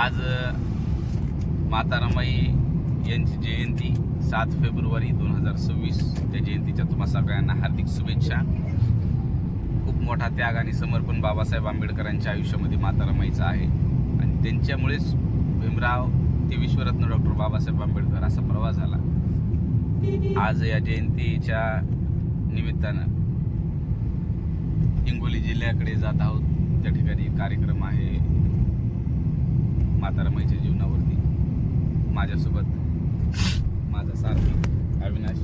आज माता रमाई यांची जयंती 7 फेब्रुवारी 2026. त्या जयंतीच्या तुम्हा सगळ्यांना हार्दिक शुभेच्छा. खूप मोठा त्याग आणि समर्पण बाबासाहेब आंबेडकरांच्या आयुष्यामध्ये माता रमाईचं आहे आणि त्यांच्यामुळेच भीमराव ते विश्वरत्न डॉक्टर बाबासाहेब आंबेडकर असा प्रवास झाला. आज या जयंतीच्या निमित्तानं हिंगोली जिल्ह्याकडे जात आहोत. त्या ठिकाणी एक कार्यक्रम आहे माता रमाईच्या जीवनावरती. माझ्यासोबत माझा सारथी अविनाश.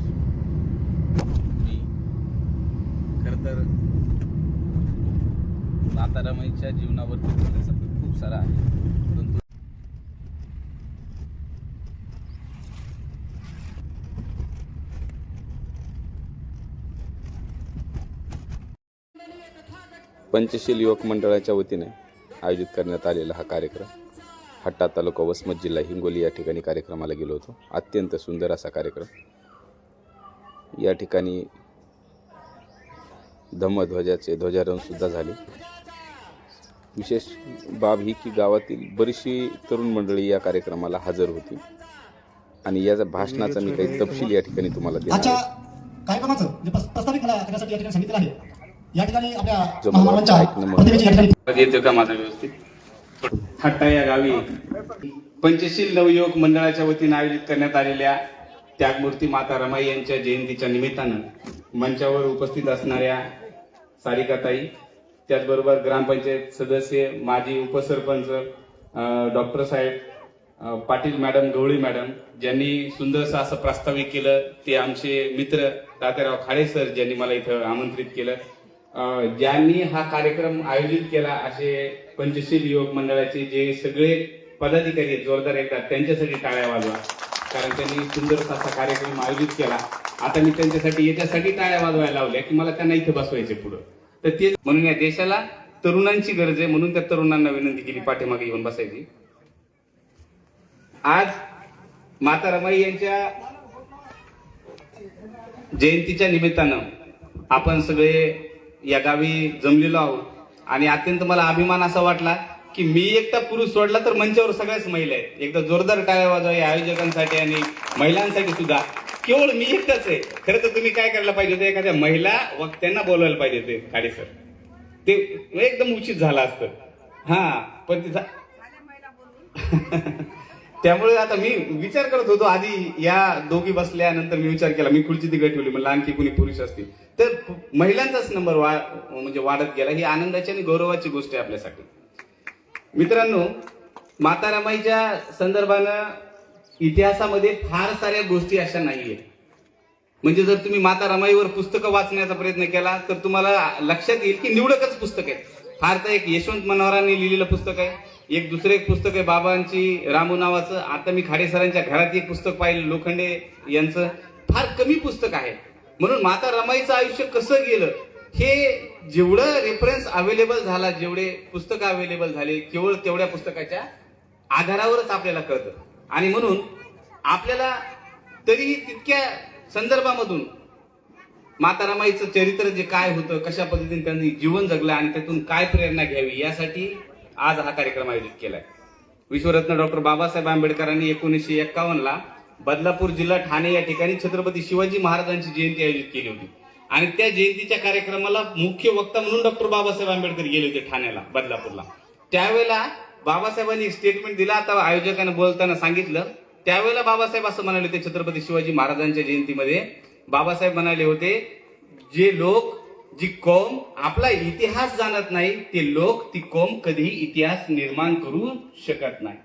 मी खरं तर माता रमाईच्या जीवनावरती बोलण्यासारखं खूप सारं आहे, परंतु पंचशील युवक मंडळाच्या वतीने आयोजित करण्यात आलेला हा कार्यक्रम हट्टा तालुका वसमत जिल्हा हिंगोली या ठिकाणी कार्यक्रमाला गेलो होतो. अत्यंत सुंदर असा कार्यक्रम. या ठिकाणी धम्मध्वजाचे ध्वजारोहण सुद्धा झाले. विशेष बाब ही की गावातील बरीचशी तरुण मंडळी या कार्यक्रमाला हजर होती आणि या भाषणाचा मी काही तपशील या ठिकाणी तुम्हाला देणार आहे. कार्यक्रमाचं प्रस्तावित मला करण्यासाठी या ठिकाणी सांगितलं आहे. या ठिकाणी आपल्या येतो का माझा व्यवस्थित? हट्टा या गावी पंचशील नवयुवक मंडळाच्या वतीने आयोजित करण्यात आलेल्या त्यागमूर्ती माता रमाई यांच्या जयंतीच्या निमित्तानं मंचावर उपस्थित असणाऱ्या सारिकाताई, त्याचबरोबर ग्रामपंचायत सदस्य, माजी उपसरपंच डॉक्टर साहेब पाटील मॅडम, गवळी मॅडम, ज्यांनी सुंदरसं असं प्रास्ताविक केलं, ते आमचे मित्र तात्याराव खाडे सर, ज्यांनी मला इथं आमंत्रित केलं, ज्यांनी हा कार्यक्रम आयोजित केला, असे पंचशील युवक मंडळाचे जे सगळे पदाधिकारी आहेत, जोरदार एकदा त्यांच्यासाठी टाळ्या वाजवा, कारण त्यांनी सुंदर असा कार्यक्रम आयोजित केला. आता मी त्यांच्यासाठी याच्यासाठी टाळ्या वाजवायला लावल्या की मला त्यांना इथे बसवायचे पुढं. तर ते म्हणून या देशाला तरुणांची गरज आहे, म्हणून त्या तरुणांना विनंती केली पाठीमागे येऊन बसायची. आज माता रमाई यांच्या जयंतीच्या निमित्तानं आपण सगळे या गावी जमलेलो आहोत आणि अत्यंत मला अभिमान असा वाटला की मी एकटा पुरुष सोडला तर मंचावर सगळ्याच महिला आहेत. एकदा जोरदार टाळ्या वाजवा या आयोजकांसाठी आणि महिलांसाठी सुद्धा. केवळ मी एकटाच आहे. खरं तर तुम्ही काय करायला पाहिजे होते, एखाद्या महिला वक्त्यांना बोलवायला पाहिजे होते खाडे सर, ते एकदम उचित झालं असतं. हा पण तिचा त्यामुळे आता मी विचार करत होतो, आधी या दोघी बसल्यानंतर मी विचार केला, मी खुर्ची तिकडे ठेवली, म्हणलं आणखी कुणी पुरुष असतील तर महिलांचाच नंबर म्हणजे वाढत गेला. ही आनंदाची आणि गौरवाची गोष्ट आहे आपल्यासाठी. मित्रांनो, माता रमाईच्या संदर्भानं इतिहासामध्ये फार साऱ्या गोष्टी अशा नाहीये. म्हणजे जर तुम्ही माता रमाईवर पुस्तकं वाचण्याचा प्रयत्न केला तर तुम्हाला लक्षात येईल की निवडकच पुस्तक आहे. फार तर एक यशवंत मनोहरांनी लिहिलेलं पुस्तक आहे, एक दुसरं एक पुस्तक आहे बाबांची रामू नावाचं. आता मी खाडे सरांच्या घरात एक पुस्तक पाहिलं लोखंडे यांचं. फार कमी पुस्तक आहे. म्हणून माता रमाईचं आयुष्य कसं गेलं हे जेवढं रेफरन्स अवेलेबल झाला, जेवढे पुस्तकं अवेलेबल झाले, केवळ तेवढ्या पुस्तकाच्या आधारावरच आपल्याला कळतं. आणि म्हणून आपल्याला तरीही तितक्या संदर्भामधून माता रमाईचं चरित्र जे काय होतं, कशा पद्धतीने त्यांनी जीवन जगलं आणि त्यातून काय प्रेरणा घ्यावी, यासाठी आज हा कार्यक्रम आयोजित केलाय. विश्वरत्न डॉक्टर बाबासाहेब आंबेडकरांनी 1951ला बदलापूर जिल्हा ठाणे या ठिकाणी छत्रपती शिवाजी महाराजांची जयंती आयोजित केली होती आणि त्या जयंतीच्या कार्यक्रमाला मुख्य वक्ता म्हणून डॉक्टर बाबासाहेब आंबेडकर गेले होते ठाण्याला, बदलापूरला. त्यावेळेला बाबासाहेबांनी एक स्टेटमेंट दिला. आता आयोजकांना बोलताना सांगितलं, त्यावेळेला बाबासाहेब असं म्हणाले होते छत्रपती शिवाजी महाराजांच्या जयंतीमध्ये. बाबासाहेब म्हणाले होते, जे लोक, जी कौम आपला इतिहास जाणत नाही ते लोक, ती कौम कधी इतिहास निर्माण करू शकत नाही.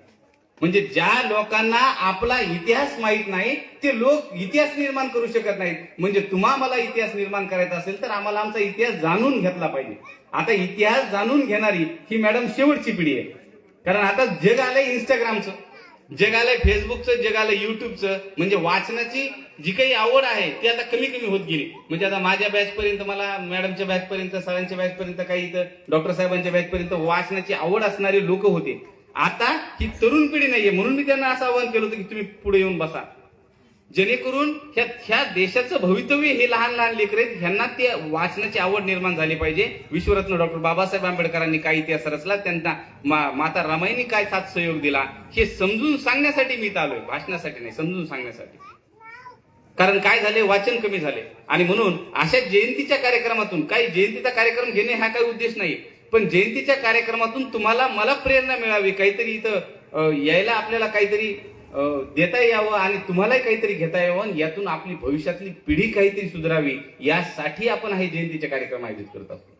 म्हणजे ज्या लोकांना आपला इतिहास माहित नाही ते लोक इतिहास निर्माण करू शकत नाहीत. म्हणजे तुम्हाला इतिहास निर्माण करायचा असेल तर आम्हाला आमचा इतिहास जाणून घेतला पाहिजे. आता इतिहास जाणून घेणारी ही मॅडम शेवटची पिढी आहे. कारण आता जग आलंय इंस्टाग्रामचं, जग आलंय फेसबुकचं, जग आलंय युट्यूबचं. म्हणजे वाचनाची जी काही आवड आहे ती आता कमी कमी होत गेली. म्हणजे आता माझ्या बॅच पर्यंत, मला मॅडमच्या बॅच पर्यंत, सरांच्या बॅच पर्यंत, काही इथं डॉक्टर साहेबांच्या बॅच पर्यंत वाचनाची आवड असणारे लोक होते. आता ही तरुण पिढी नाहीये. म्हणून मी त्यांना असं आवाहन केलं होतं की तुम्ही पुढे येऊन बसा. जेणेकरून ह्या देशाचं भवितव्य हे लहान लहान लेकर आहेत, ह्यांना ते वाचनाची आवड निर्माण झाली पाहिजे. विश्वरत्न डॉक्टर बाबासाहेब आंबेडकरांनी काय इतिहास रचला, त्यांना माता रमाईंनी काय साथ सहयोग दिला, हे समजून सांगण्यासाठी मी इथं आलोय, भाषणासाठी नाही, समजून सांगण्यासाठी. कारण काय झाले, वाचन कमी झाले. आणि म्हणून अशा जयंतीच्या कार्यक्रमातून, काही जयंतीचा कार्यक्रम घेणे हा काही उद्देश नाही, पण जयंतीच्या कार्यक्रमातून तुम्हाला मला प्रेरणा मिळावी, काहीतरी इथं यायला आपल्याला काहीतरी देता यावं आणि तुम्हालाही काहीतरी घेता यावं, यातून आपली भविष्यातली पिढी काहीतरी सुधारावी, यासाठी आपण हे जयंतीचे कार्यक्रम आयोजित करत असतो.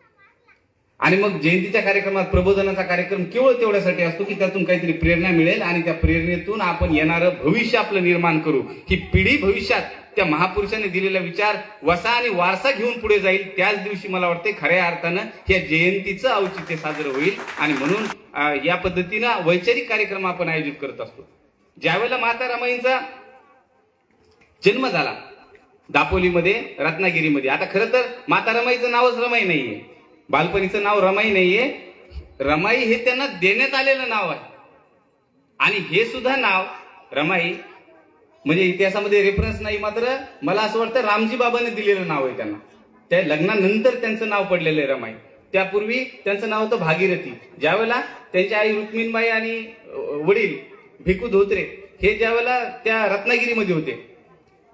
आणि मग जयंतीच्या कार्यक्रमात प्रबोधनाचा कार्यक्रम केवळ तेवढ्यासाठी असतो की त्यातून काहीतरी प्रेरणा मिळेल आणि त्या प्रेरणेतून आपण येणारं भविष्य आपलं निर्माण करू, ही पिढी भविष्यात त्या महापुरुषांनी दिलेला विचार वसा आणि वारसा घेऊन पुढे जाईल. त्याच दिवशी मला वाटते खऱ्या अर्थानं या जयंतीचं औचित्य साजरं होईल. आणि म्हणून या पद्धतीनं वैचारिक कार्यक्रम आपण आयोजित करत असतो. ज्यावेळेला माता रमाईंचा जन्म झाला दापोलीमध्ये, रत्नागिरीमध्ये, आता खरं तर माता रमाईचं नावच रमाई नाहीये, बालपणीचं नाव रमाई नाहीये, रमाई हे त्यांना देण्यात आलेलं नाव आहे. आणि हे सुद्धा नाव रमाई म्हणजे इतिहासामध्ये रेफरन्स नाही, मात्र मला असं वाटतं रामजी बाबांनी दिलेलं नाव आहे त्यांना. त्या लग्नानंतर त्यांचं नाव पडलेलं आहे रमाई. त्यापूर्वी त्यांचं नाव होतं भागीरथी. ज्यावेळेला त्यांच्या आई रुक्मिणबाई आणि वडील भिकू धोत्रे हे ज्यावेळेला त्या रत्नागिरीमध्ये होते,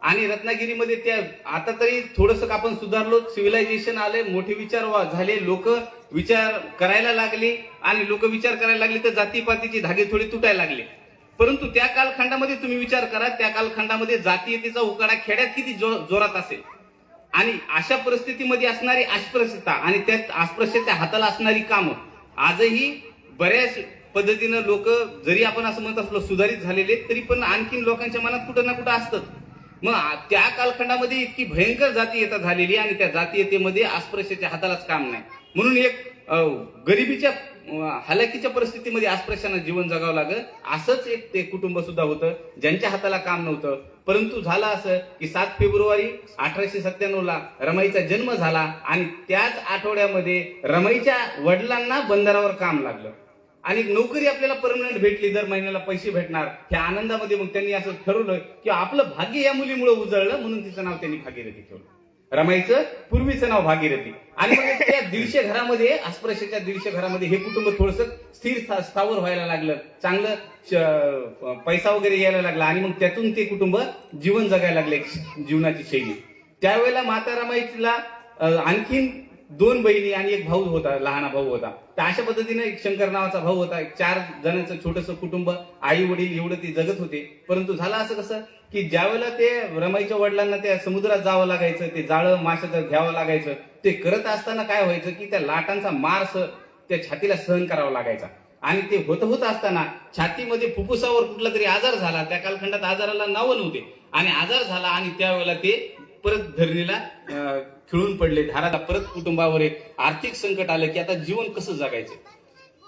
आणि रत्नागिरीमध्ये त्या आता तरी थोडंसं आपण सुधारलो, सिव्हिलायझेशन आले, मोठे विचार झाले, लोक विचार करायला लागले, आणि लोक विचार करायला लागले तर जातीपातीची धागे थोडे तुटायला लागले. परंतु त्या कालखंडामध्ये तुम्ही विचार करा, त्या कालखंडामध्ये जातीयतेचा उकाडा खेड्यात किती जोरात असेल, आणि अशा परिस्थितीमध्ये असणारी अस्पृश्यता आणि त्यात अस्पृश्यतेच्या हाताला असणारी कामं आजही बऱ्याच पद्धतीनं लोक, जरी आपण असं म्हणत असलो सुधारित झालेले, तरी पण आणखीन लोकांच्या मनात कुठं ना कुठं असतं. मग त्या कालखंडामध्ये इतकी भयंकर जातीयता झालेली आणि त्या जातीयतेमध्ये अस्पृश्यतेच्या हातालाच काम नाही, म्हणून एक गरिबीच्या हलाखीच्या परिस्थितीमध्ये अस्पृश्यांना जीवन जगावं लागलं. असंच एक ते कुटुंब सुद्धा होतं ज्यांच्या हाताला काम नव्हतं. परंतु झालं असं की 7 फेब्रुवारी 1897 रमाईचा जन्म झाला, आणि त्याच आठवड्यामध्ये रमाईच्या वडिलांना बंदरावर काम लागलं, आणि नोकरी आपल्याला परमनंट भेटली, दर महिन्याला पैसे भेटणार. ह्या आनंदामध्ये मग त्यांनी असं ठरवलं की आपलं भाग्य या मुलीमुळे उजळलं, म्हणून तिचं नाव त्यांनी भागीरथी ठेवलं. रमाईचं पूर्वीचं नाव भागीरथी. आणि मग त्या 150 घरामध्ये, अस्पृश्याच्या 150 घरामध्ये हे कुटुंब थोडंसं स्थिर स्थावर व्हायला लागलं, चांगलं पैसा वगैरे यायला लागला, आणि मग त्यातून ते कुटुंब जीवन जगायला लागले, जीवनाची शैली. त्यावेळेला माता रमाईला आणखीन 2 बहिणी आणि एक भाऊ होता, लहान भाऊ होता. तर अशा पद्धतीने एक शंकर नावाचा भाऊ होता. 4 जणांचं छोटंसं कुटुंब, आई वडील एवढं ते जगत होते. परंतु झालं असं कसं की ज्यावेळेला ते रमाईच्या वडिलांना त्या समुद्रात जावं लागायचं, ते जाळं माशाचं घ्यावं लागायचं, ते करत असताना काय व्हायचं की त्या लाटांचा मार त्या छातीला सहन करावा लागायचा. आणि ते होत असताना छातीमध्ये फुफ्फुसावर कुठला तरी आजार झाला. त्या कालखंडात आजाराला नावं नव्हते, आणि आजार झाला, आणि त्यावेळेला ते परत धरणीला खिळून पडले, धाराला. परत कुटुंबावर एक आर्थिक संकट आलं की आता जीवन कसं जगायचं.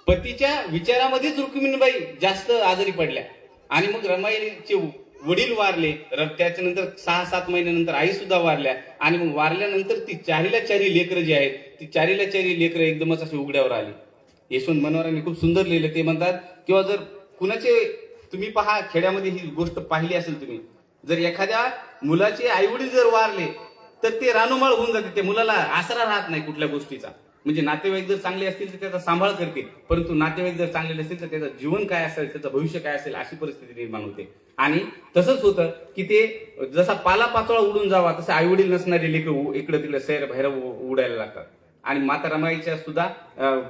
पतीच्या विचारामध्येच रुक्मिणीबाई जास्त आजारी पडल्या, आणि मग रमाईचे वडील वारले. त्याच्यानंतर 6-7 महिन्यानंतर आई सुद्धा वारल्या, आणि मग वारल्यानंतर ती 4 लेकरं जी आहेत, ती 4 लेकरं एकदमच अशी उघड्यावर आली. यशवंत मनोहरांनी खूप सुंदर लिहिलं. ते म्हणतात किंवा जर कुणाचे, तुम्ही पहा खेड्यामध्ये ही गोष्ट पाहिली असेल तुम्ही, जर एखाद्या मुलाचे आई वडील जर वारले तर ते रानोमाळ होऊन जाते, त्या मुलाला आसरा राहत नाही कुठल्या गोष्टीचा. म्हणजे नातेवाईक जर चांगले असतील तर त्याचा सांभाळ करतील, परंतु नातेवाईक जर चांगले नसतील तर त्याचं जीवन काय असेल, त्याचं भविष्य काय असेल, अशी परिस्थिती निर्माण होते. आणि तसंच होतं की ते जसा पाला पाचोळा उडून जावा तसं आई वडील नसणारे लेकरं इकडे तिकडे सैर भैरव उडायला लागतात. आणि माता रमाईच्या सुद्धा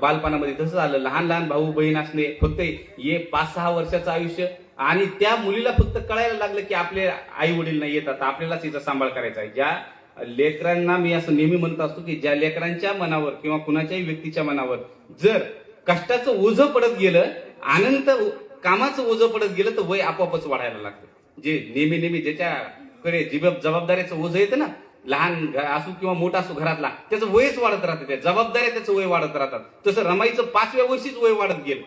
बालपणामध्ये तसं झालं. लहान लहान भाऊ बहीण असणे, फक्त 5-6 वर्षाचं आयुष्य, आणि त्या मुलीला फक्त कळायला लागलं की आपले आई वडील नाही येतात, आपल्यालाच याचा सांभाळ करायचा आहे. ज्या लेकरांना मी असं नेहमी म्हणत असतो की ज्या लेकरांच्या मनावर किंवा कुणाच्याही व्यक्तीच्या मनावर जर कष्टाचं ओझं पडत गेलं, आनंद कामाचं ओझं पडत गेलं, तर वय आपोआपच वाढायला लागतं. जे नेहमी ज्याच्याकडे जबाबदारीचं ओझं येतं ना, लहान असो किंवा मोठा असो घरातला, त्याचं वयच वाढत राहतं, त्या जबाबदाऱ्या त्याचं वय वाढत राहतात. तसं रमाईचं 5व्या वर्षीच वय वाढत गेलं.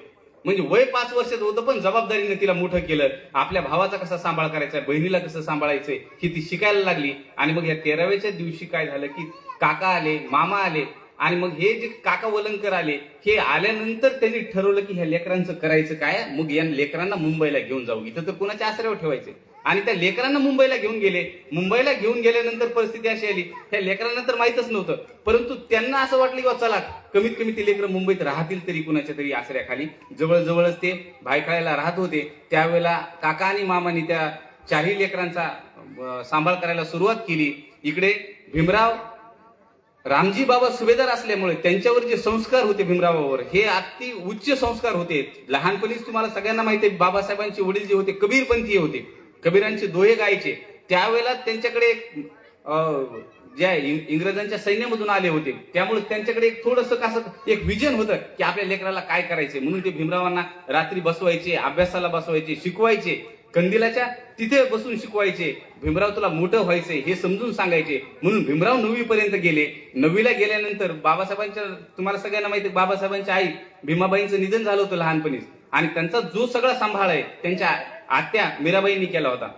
म्हणजे वय 5 वर्षाचं होतं, पण जबाबदारीने तिला मोठं केलं. आपल्या भावाचा कसा सांभाळ करायचा, बहिणीला कसं सांभाळायचंय ही ती शिकायला लागली. आणि मग या 13व्याच्या दिवशी काय झालं की काका आले, मामा आले, आणि मग हे जे काका वलंकर आले, हे आल्यानंतर त्यांनी ठरवलं की ह्या लेकरांचं करायचं काय. मग या लेकरांना मुंबईला घेऊन जाऊ, इथं तर कोणाच्या आसऱ्यावर ठेवायचे. आणि त्या लेकरांना मुंबईला घेऊन गेले. मुंबईला घेऊन गेल्यानंतर परिस्थिती अशी आली, त्या लेकरांना तर माहीतच नव्हतं, परंतु त्यांना असं वाटलं की चला कमीत कमी ते लेकरं मुंबईत राहतील तरी कुणाच्या तरी आसऱ्याखाली. जवळजवळच ते भायखळ्याला राहत होते. त्यावेळेला काका आणि मामानी त्या चारही लेकरांचा सांभाळ करायला सुरुवात केली. इकडे भीमराव रामजी बाबा सुभेदार असल्यामुळे त्यांच्यावर जे संस्कार होते भीमरावावर, हे अति उच्च संस्कार होते. लहानपणीच तुम्हाला सगळ्यांना माहिती आहे, बाबासाहेबांचे वडील जे होते कबीरपंथी होते, कबीरांचे दोहे गायचे. त्यावेळेला त्यांच्याकडे ज्या इंग्रजांच्या सैन्यामधून आले होते, त्यामुळे त्यांच्याकडे एक थोडंसं कसं एक विजन होतं की आपल्या लेकराला काय करायचे. म्हणून ते भीमरावांना रात्री बसवायचे, अभ्यासाला बसवायचे, शिकवायचे, कंदिलाच्या तिथे बसून शिकवायचे. भीमराव तुला मोठं व्हायचंय हे समजून सांगायचे. म्हणून भीमराव 9वी पर्यंत गेले. 9वीला गेल्यानंतर बाबासाहेबांच्या, तुम्हाला सगळ्यांना माहिती आहे, बाबासाहेबांच्या आई भीमाबाईंचं निधन झालं होतं लहानपणीच, आणि त्यांचा जो सगळा सांभाळ आहे त्यांच्या आत्या मीराबाईंनी केला होता.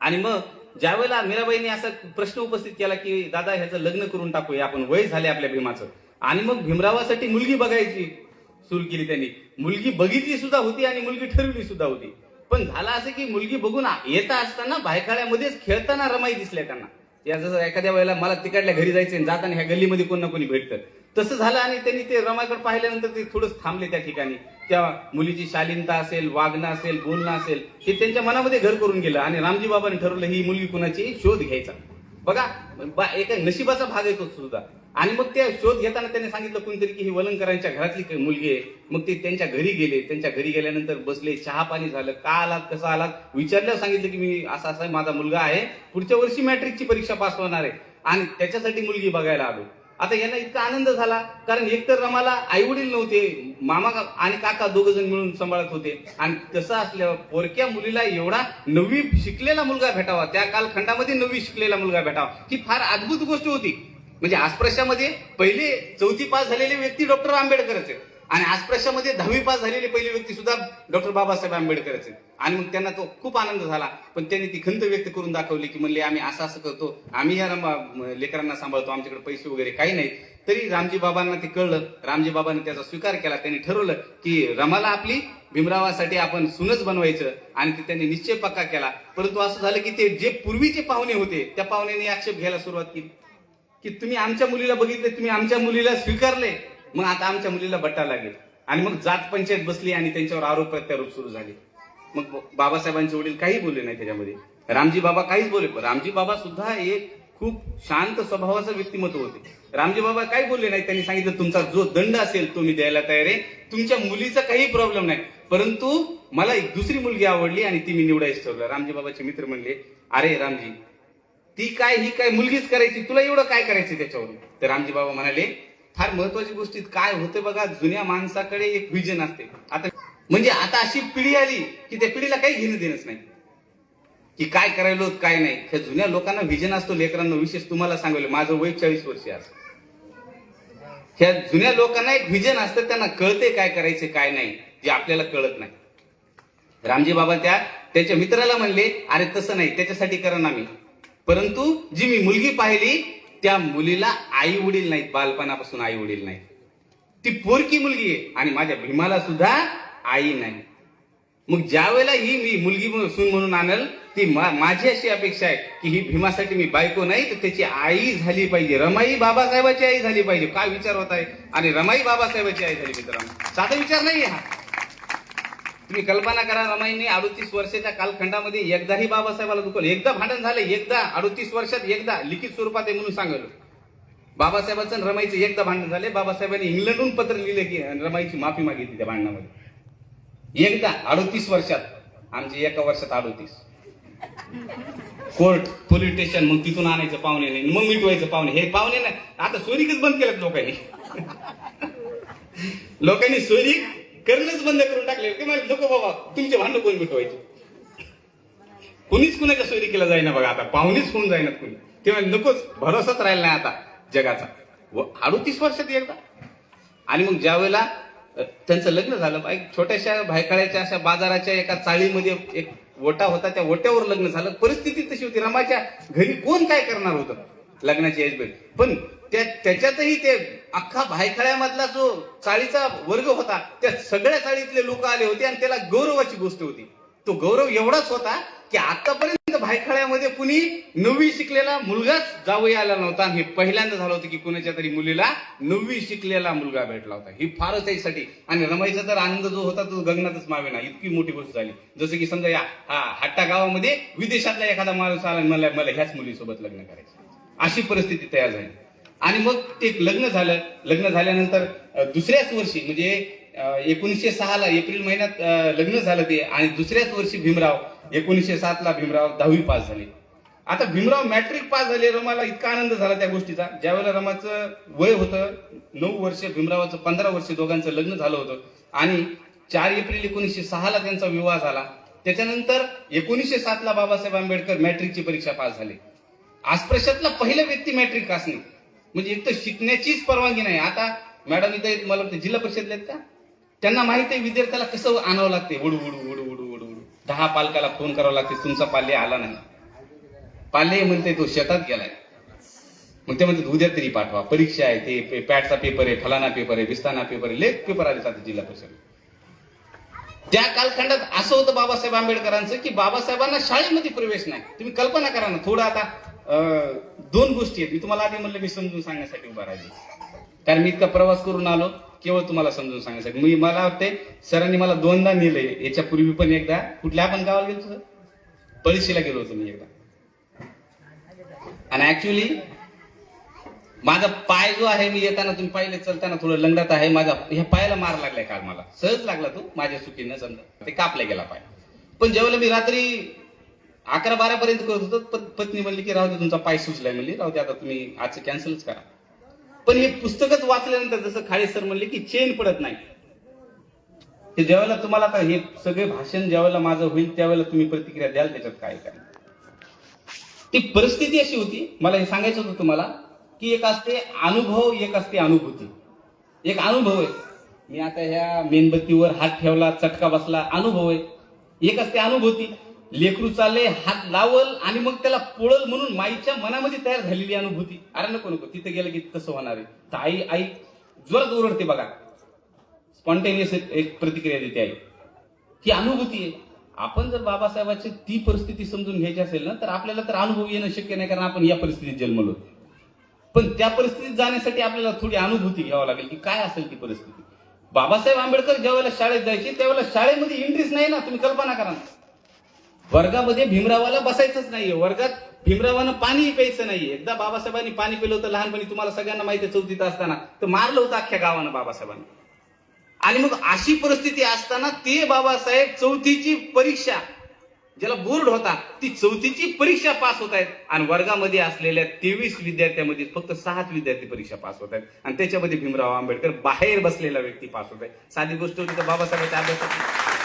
आणि मग ज्यावेळेला मीराबाईंनी असा प्रश्न उपस्थित केला की दादा ह्याचं लग्न करून टाकूया आपण, वय झाले आपल्या भीमाचं, आणि मग भीमरावासाठी मुलगी बघायची सुरू केली त्यांनी. मुलगी बघितली सुद्धा होती आणि मुलगी ठरवली सुद्धा होती. पण झालं असं की मुलगी बघून येता असताना भायखळ्यामध्येच खेळताना रमाई दिसल्या त्यांना. या जसं एखाद्या वेळेला मला तिकडल्या घरी जायचं जाताना ह्या गल्लीमध्ये कोण ना कोणी भेटतं तसं झालं. आणि त्यांनी ते रमाईकडे पाहिल्यानंतर ते थोडंच थांबले त्या ठिकाणी. त्या मुलीची शालीनता असेल, वागणं असेल, बोलणं असेल, हे त्यांच्या मनामध्ये घर करून गेलं. आणि रामजी बाबांनी ठरवलं ही मुलगी कुणाची शोध घ्यायचा. बघा एका नशिबाचा भाग आहे तो सुद्धा. आणि मग त्या शोध घेताना त्यांनी सांगितलं कोणतरी की ही वलंकरांच्या घरातली मुलगी आहे. मग ते त्यांच्या घरी गेले. त्यांच्या घरी गेल्यानंतर बसले, चहा पाणी झालं. का आलात, कसं आलात विचारल्यावर सांगितलं की मी असा असा माझा मुलगा आहे, पुढच्या वर्षी मॅट्रिकची परीक्षा पास होणार आहे आणि त्याच्यासाठी मुलगी बघायला आलो. आता यांना इतका आनंद झाला, कारण एकतर रमाला आई वडील नव्हते, मामा आणि काका दोघ जण मिळून सांभाळत होते. आणि तसं असल्यावर पोरक्या मुलीला एवढा 9वी शिकलेला मुलगा भेटावा, त्या कालखंडामध्ये 9वी शिकलेला मुलगा भेटावा, ही फार अद्भुत गोष्ट होती. म्हणजे आसप्रशामध्ये पहिले 4थी पास झालेले व्यक्ती डॉक्टर आंबेडकरच आहेत, आणि आसप्रशामध्ये 10वी पास झालेले पहिली व्यक्ती सुद्धा डॉक्टर बाबासाहेब आंबेडकरच आहेत. आणि मग त्यांना तो खूप आनंद झाला. पण त्यांनी ती खंत व्यक्त करून दाखवली की म्हणले आम्ही असं असं करतो, आम्ही या लेकरांना सांभाळतो, आमच्याकडे पैसे वगैरे काही नाही. तरी रामजी बाबांना ते कळलं. रामजी बाबांनी त्याचा स्वीकार केला. त्यांनी ठरवलं की रमाला आपली भीमरावासाठी आपण सुनच बनवायचं, आणि ते त्यांनी निश्चय पक्का केला. परंतु असं झालं की ते जे पूर्वीचे पाहुणे होते त्या पाहुण्यांनी आक्षेप घ्यायला सुरुवात केली की तुम्ही आमच्या मुलीला बघितले, तुम्ही आमच्या मुलीला स्वीकारले, मग आता आमच्या मुलीला बट्टा लागेल. आणि मग जात पंचायत बसली आणि त्यांच्यावर आरोप प्रत्यारोप सुरू झाले. मग बाबासाहेबांचे वडील काही बोलले नाही त्याच्यामध्ये, रामजी बाबा काहीच बोलले. रामजी बाबा सुद्धा एक खूप शांत स्वभावाचं व्यक्तिमत्व होते. रामजी बाबा काही बोलले नाही. त्यांनी सांगितलं तुमचा जो दंड असेल तो मी द्यायला तयार आहे, तुमच्या मुलीचा काही प्रॉब्लेम नाही, परंतु मला एक दुसरी मुलगी आवडली आणि ती मी निवडायचं ठरवलं. रामजी बाबाचे मित्र म्हणले अरे रामजी ती काय, ही काय मुलगीच करायची, तुला एवढं काय करायचं त्याच्यावर. तर रामजी बाबा म्हणाले फार महत्वाची गोष्टीत काय होते बघा, जुन्या माणसाकडे एक विजन असते. आता म्हणजे आता अशी पिढी आली की त्या पिढीला काही घेणं देणंच नाही की काय करायलो काय नाही. त्या जुन्या लोकांना विजन असतो. लेकरांना विशेष तुम्हाला सांगायला, माझं वय 40 वर्ष आहे. ह्या जुन्या लोकांना एक विजन असतं, त्यांना कळते काय करायचे काय नाही, जे आपल्याला कळत नाही. रामजी बाबा त्याच्या मित्राला म्हणले अरे तसं नाही, त्याच्यासाठी करा ना मी, परंतु जी मी मुलगी पाहिली त्या मुलीला आई वडील नाहीत, बालपणापासून आई वडील नाहीत, ती पोरकी मुलगी आहे आणि माझ्या भीमाला सुद्धा आई नाही. मग ज्या वेळेला ही मी मुलगी सून म्हणून आणल, ती माझी अशी अपेक्षा आहे की ही भीमासाठी मी बायको नाही तर त्याची आई झाली पाहिजे. रमाई बाबासाहेबाची आई झाली पाहिजे. काय विचार होत आहे, आणि रमाई बाबासाहेबाची आई झाली. मित्रांनो साधा विचार नाही हा. तुम्ही कल्पना करा, रमाईने 38 वर्षाच्या कालखंडामध्ये एकदाही बाबासाहेबाला दुखवलं. एकदा भांडण झालं, एकदा 38 वर्षात एकदा लिखित स्वरूपात आहे म्हणून सांगलो. बाबासाहेबांचं आणि रमाईचं एकदा भांडण झाले. बाबासाहेबांनी इंग्लंडहून पत्र लिहिले की रमाईची माफी मागितली त्या भांडणामध्ये. एकदा 38 वर्षात, आमचे एका वर्षात 38. कोर्ट, पोलीस स्टेशन, मग तिथून आणायचं पाहुणे नाही, मग मिटवायचं पाहुणे. हे पाहुणे नाही, आता सोयरीकच बंद केलं लोकांनी. लोकांनी सोयरीक करणंच बंद करून टाकले. ते म्हणजे नको बाबा, तुमचे भांडण कोण मिटवायचे, कोणीच कुणाच्या सोयरीकेला जाईना. बघा आता पाहुणेच होऊन जाईनात कोणी. तेव्हा नकोच, भरोसाच राहिला नाही आता जगाचा. 38 वर्षात एकदा. आणि मग ज्या वेळेला त्यांचं लग्न झालं, एक छोट्याशा भायखळ्याच्या अशा बाजाराच्या एका चाळीमध्ये एक ओटा होता, त्या ओट्यावर लग्न झालं. परिस्थिती तशी होती, रमाच्या घरी कोण काय करणार होतं लग्नाची एजबेल. पण त्याच्यातही ते अख्खा भायखळ्यामधला जो चाळीचा वर्ग होता, त्या सगळ्या चाळीतले लोक आले होते आणि त्याला गौरवाची गोष्ट होती. तो गौरव एवढाच होता की आतापर्यंत भायखळ्यामध्ये कुणी 9वी शिकलेला मुलगाच जावई आला नव्हता. आणि हे पहिल्यांदा झालं होतं की कुणाच्या तरी मुलीला 9वी शिकलेला मुलगा भेटला होता. ही फारच त्यासाठी. आणि रमाईचा तर आनंद जो होता तो गगनातच मावेना, इतकी मोठी गोष्ट झाली. जसं की समजा या हट्टा गावामध्ये विदेशातला एखादा माणूस आला आणि मला ह्याच मुलीसोबत लग्न करायचं, अशी परिस्थिती तयार झाली. आणि मग ते लग्न झालं. लग्न झाल्यानंतर दुसऱ्याच वर्षी म्हणजे 1906 एप्रिल महिन्यात लग्न झालं ते. आणि दुसऱ्याच वर्षी भीमराव 1907 भीमराव 10वी पास झाले. आता भीमराव मॅट्रिक पास झाले. रमाला इतका आनंद झाला त्या गोष्टीचा. ज्यावेळेला रमाचं वय होतं 9 वर्ष, भीमरावाचं 15 वर्ष, दोघांचं लग्न झालं होतं. आणि 4 एप्रिल 1906 त्यांचा विवाह झाला. त्याच्यानंतर 1907 बाबासाहेब आंबेडकर मॅट्रिकची परीक्षा पास झाले. अस्पृश्यातला पहिला व्यक्ती मॅट्रिक पास नाही. म्हणजे एक तर शिकण्याचीच परवानगी नाही. आता मॅडम इथे मला वाटतं जिल्हा परिषदला आहेत का, त्यांना माहिती आहे विद्यार्थ्याला कसं आणावं लागते. वडू वडू वडू वडू वडू वडू 10 पालकाला फोन करावा लागते, तुमचा पाल्य आला नाही. पाल्य म्हणते तो शेतात गेलाय. मग ते म्हणतात उद्या तरी पाठवा, परीक्षा आहे, ते पॅटचा पेपर आहे, फलाना पेपर आहे, बिस्ताना पेपर आहे, लेख पेपर आले जाते जिल्हा परिषद. त्या कालखंडात असं होतं बाबासाहेब आंबेडकरांचं की बाबासाहेबांना शाळेमध्ये प्रवेश नाही. तुम्ही कल्पना करा ना. थोडं आता 2 गोष्टी आहेत. मी तुम्हाला आधी म्हणलं मी समजून सांगण्यासाठी उभा राहिलो, कारण मी इतका प्रवास करून आलो केवळ तुम्हाला समजून सांगण्यासाठी. मला वाटते सरांनी मला 2दा नेलंय. याच्यापूर्वी पण एकदा कुठल्या आपण गावाला गेलो होतो, पळशीला गेलो होतो मी एकदा. आणि ऍक्च्युली माझा पाय जो आहे, मी येताना तुम्ही पाहिले चलताना थोडं लंगडत आहे. माझा ह्या पायाला मार लागलाय काल. मला सहज लागला तो, माझ्या चुकीनं समजा ते कापला गेला पाय. पण ज्यावेळेला मी रात्री 11-12 पर्यंत करत होतो, पत्नी म्हणली की राहू दे तुमचा पाय सुचलाय, म्हणली राहू दे आता तुम्ही आजचं कॅन्सलच करा. पण हे पुस्तकच वाचल्यानंतर जसं खाडे सर म्हणले की चेन पडत नाही. हे ज्यावेळेला तुम्हाला आता हे सगळे भाषण ज्यावेळेला माझं होईल त्यावेळेला तुम्ही प्रतिक्रिया द्याल त्याच्यात काय काय. ती परिस्थिती अशी होती, मला हे सांगायचं होतं तुम्हाला की एक असते अनुभव, एक असते अनुभूती. एक अनुभव आहे, मी आता ह्या मेणबत्तीवर हात ठेवला, चटका बसला, अनुभव आहे. एक असते अनुभूती, लेकरू चालले, हात लावल आणि मग त्याला पोळल म्हणून माईच्या मनामध्ये तयार झालेली अनुभूती. अरे नको नको तिथे गेलं की कसं होणार आहे. तर आई जोरात ओरडते बघा, स्पॉन्टेनियस एक प्रतिक्रिया देते आई. ही अनुभूती आहे. आपण जर बाबासाहेबांची ती परिस्थिती समजून घ्यायची असेल ना, तर आपल्याला तर अनुभव येणं शक्य नाही, कारण आपण या परिस्थितीत जन्मलो. पण त्या परिस्थितीत जाण्यासाठी आपल्याला थोडी अनुभूती घ्यावं लागेल की काय असेल ती परिस्थिती. बाबासाहेब आंबेडकर ज्यावेळेला शाळेत जायचे त्यावेळेला शाळेमध्ये इंटरेस्ट नाही ना. तुम्ही कल्पना करा, वर्गामध्ये भीमरावाला बसायचंच नाहीये, वर्गात भीमरावानं पाणी प्यायचं नाहीये. एकदा बाबासाहेबांनी पाणी पिलं होतं लहानपणी, तुम्हाला सगळ्यांना माहिती आहे, 4थीत असताना. तर मारलं होतं अख्ख्या गावानं बाबासाहेबांना. आणि मग अशी परिस्थिती असताना ते बाबासाहेब 4थीची परीक्षा, ज्याला बोर्ड होता, ती 4थीची परीक्षा पास होत आहेत. आणि वर्गामध्ये असलेल्या 23 विद्यार्थ्यांमध्ये फक्त 6 विद्यार्थी परीक्षा पास होत आहेत. आणि त्याच्यामध्ये भीमराव आंबेडकर बाहेर बसलेला व्यक्ती पास होत आहे. साधी गोष्ट होती तर बाबासाहेबांच्या अभ्यासाची.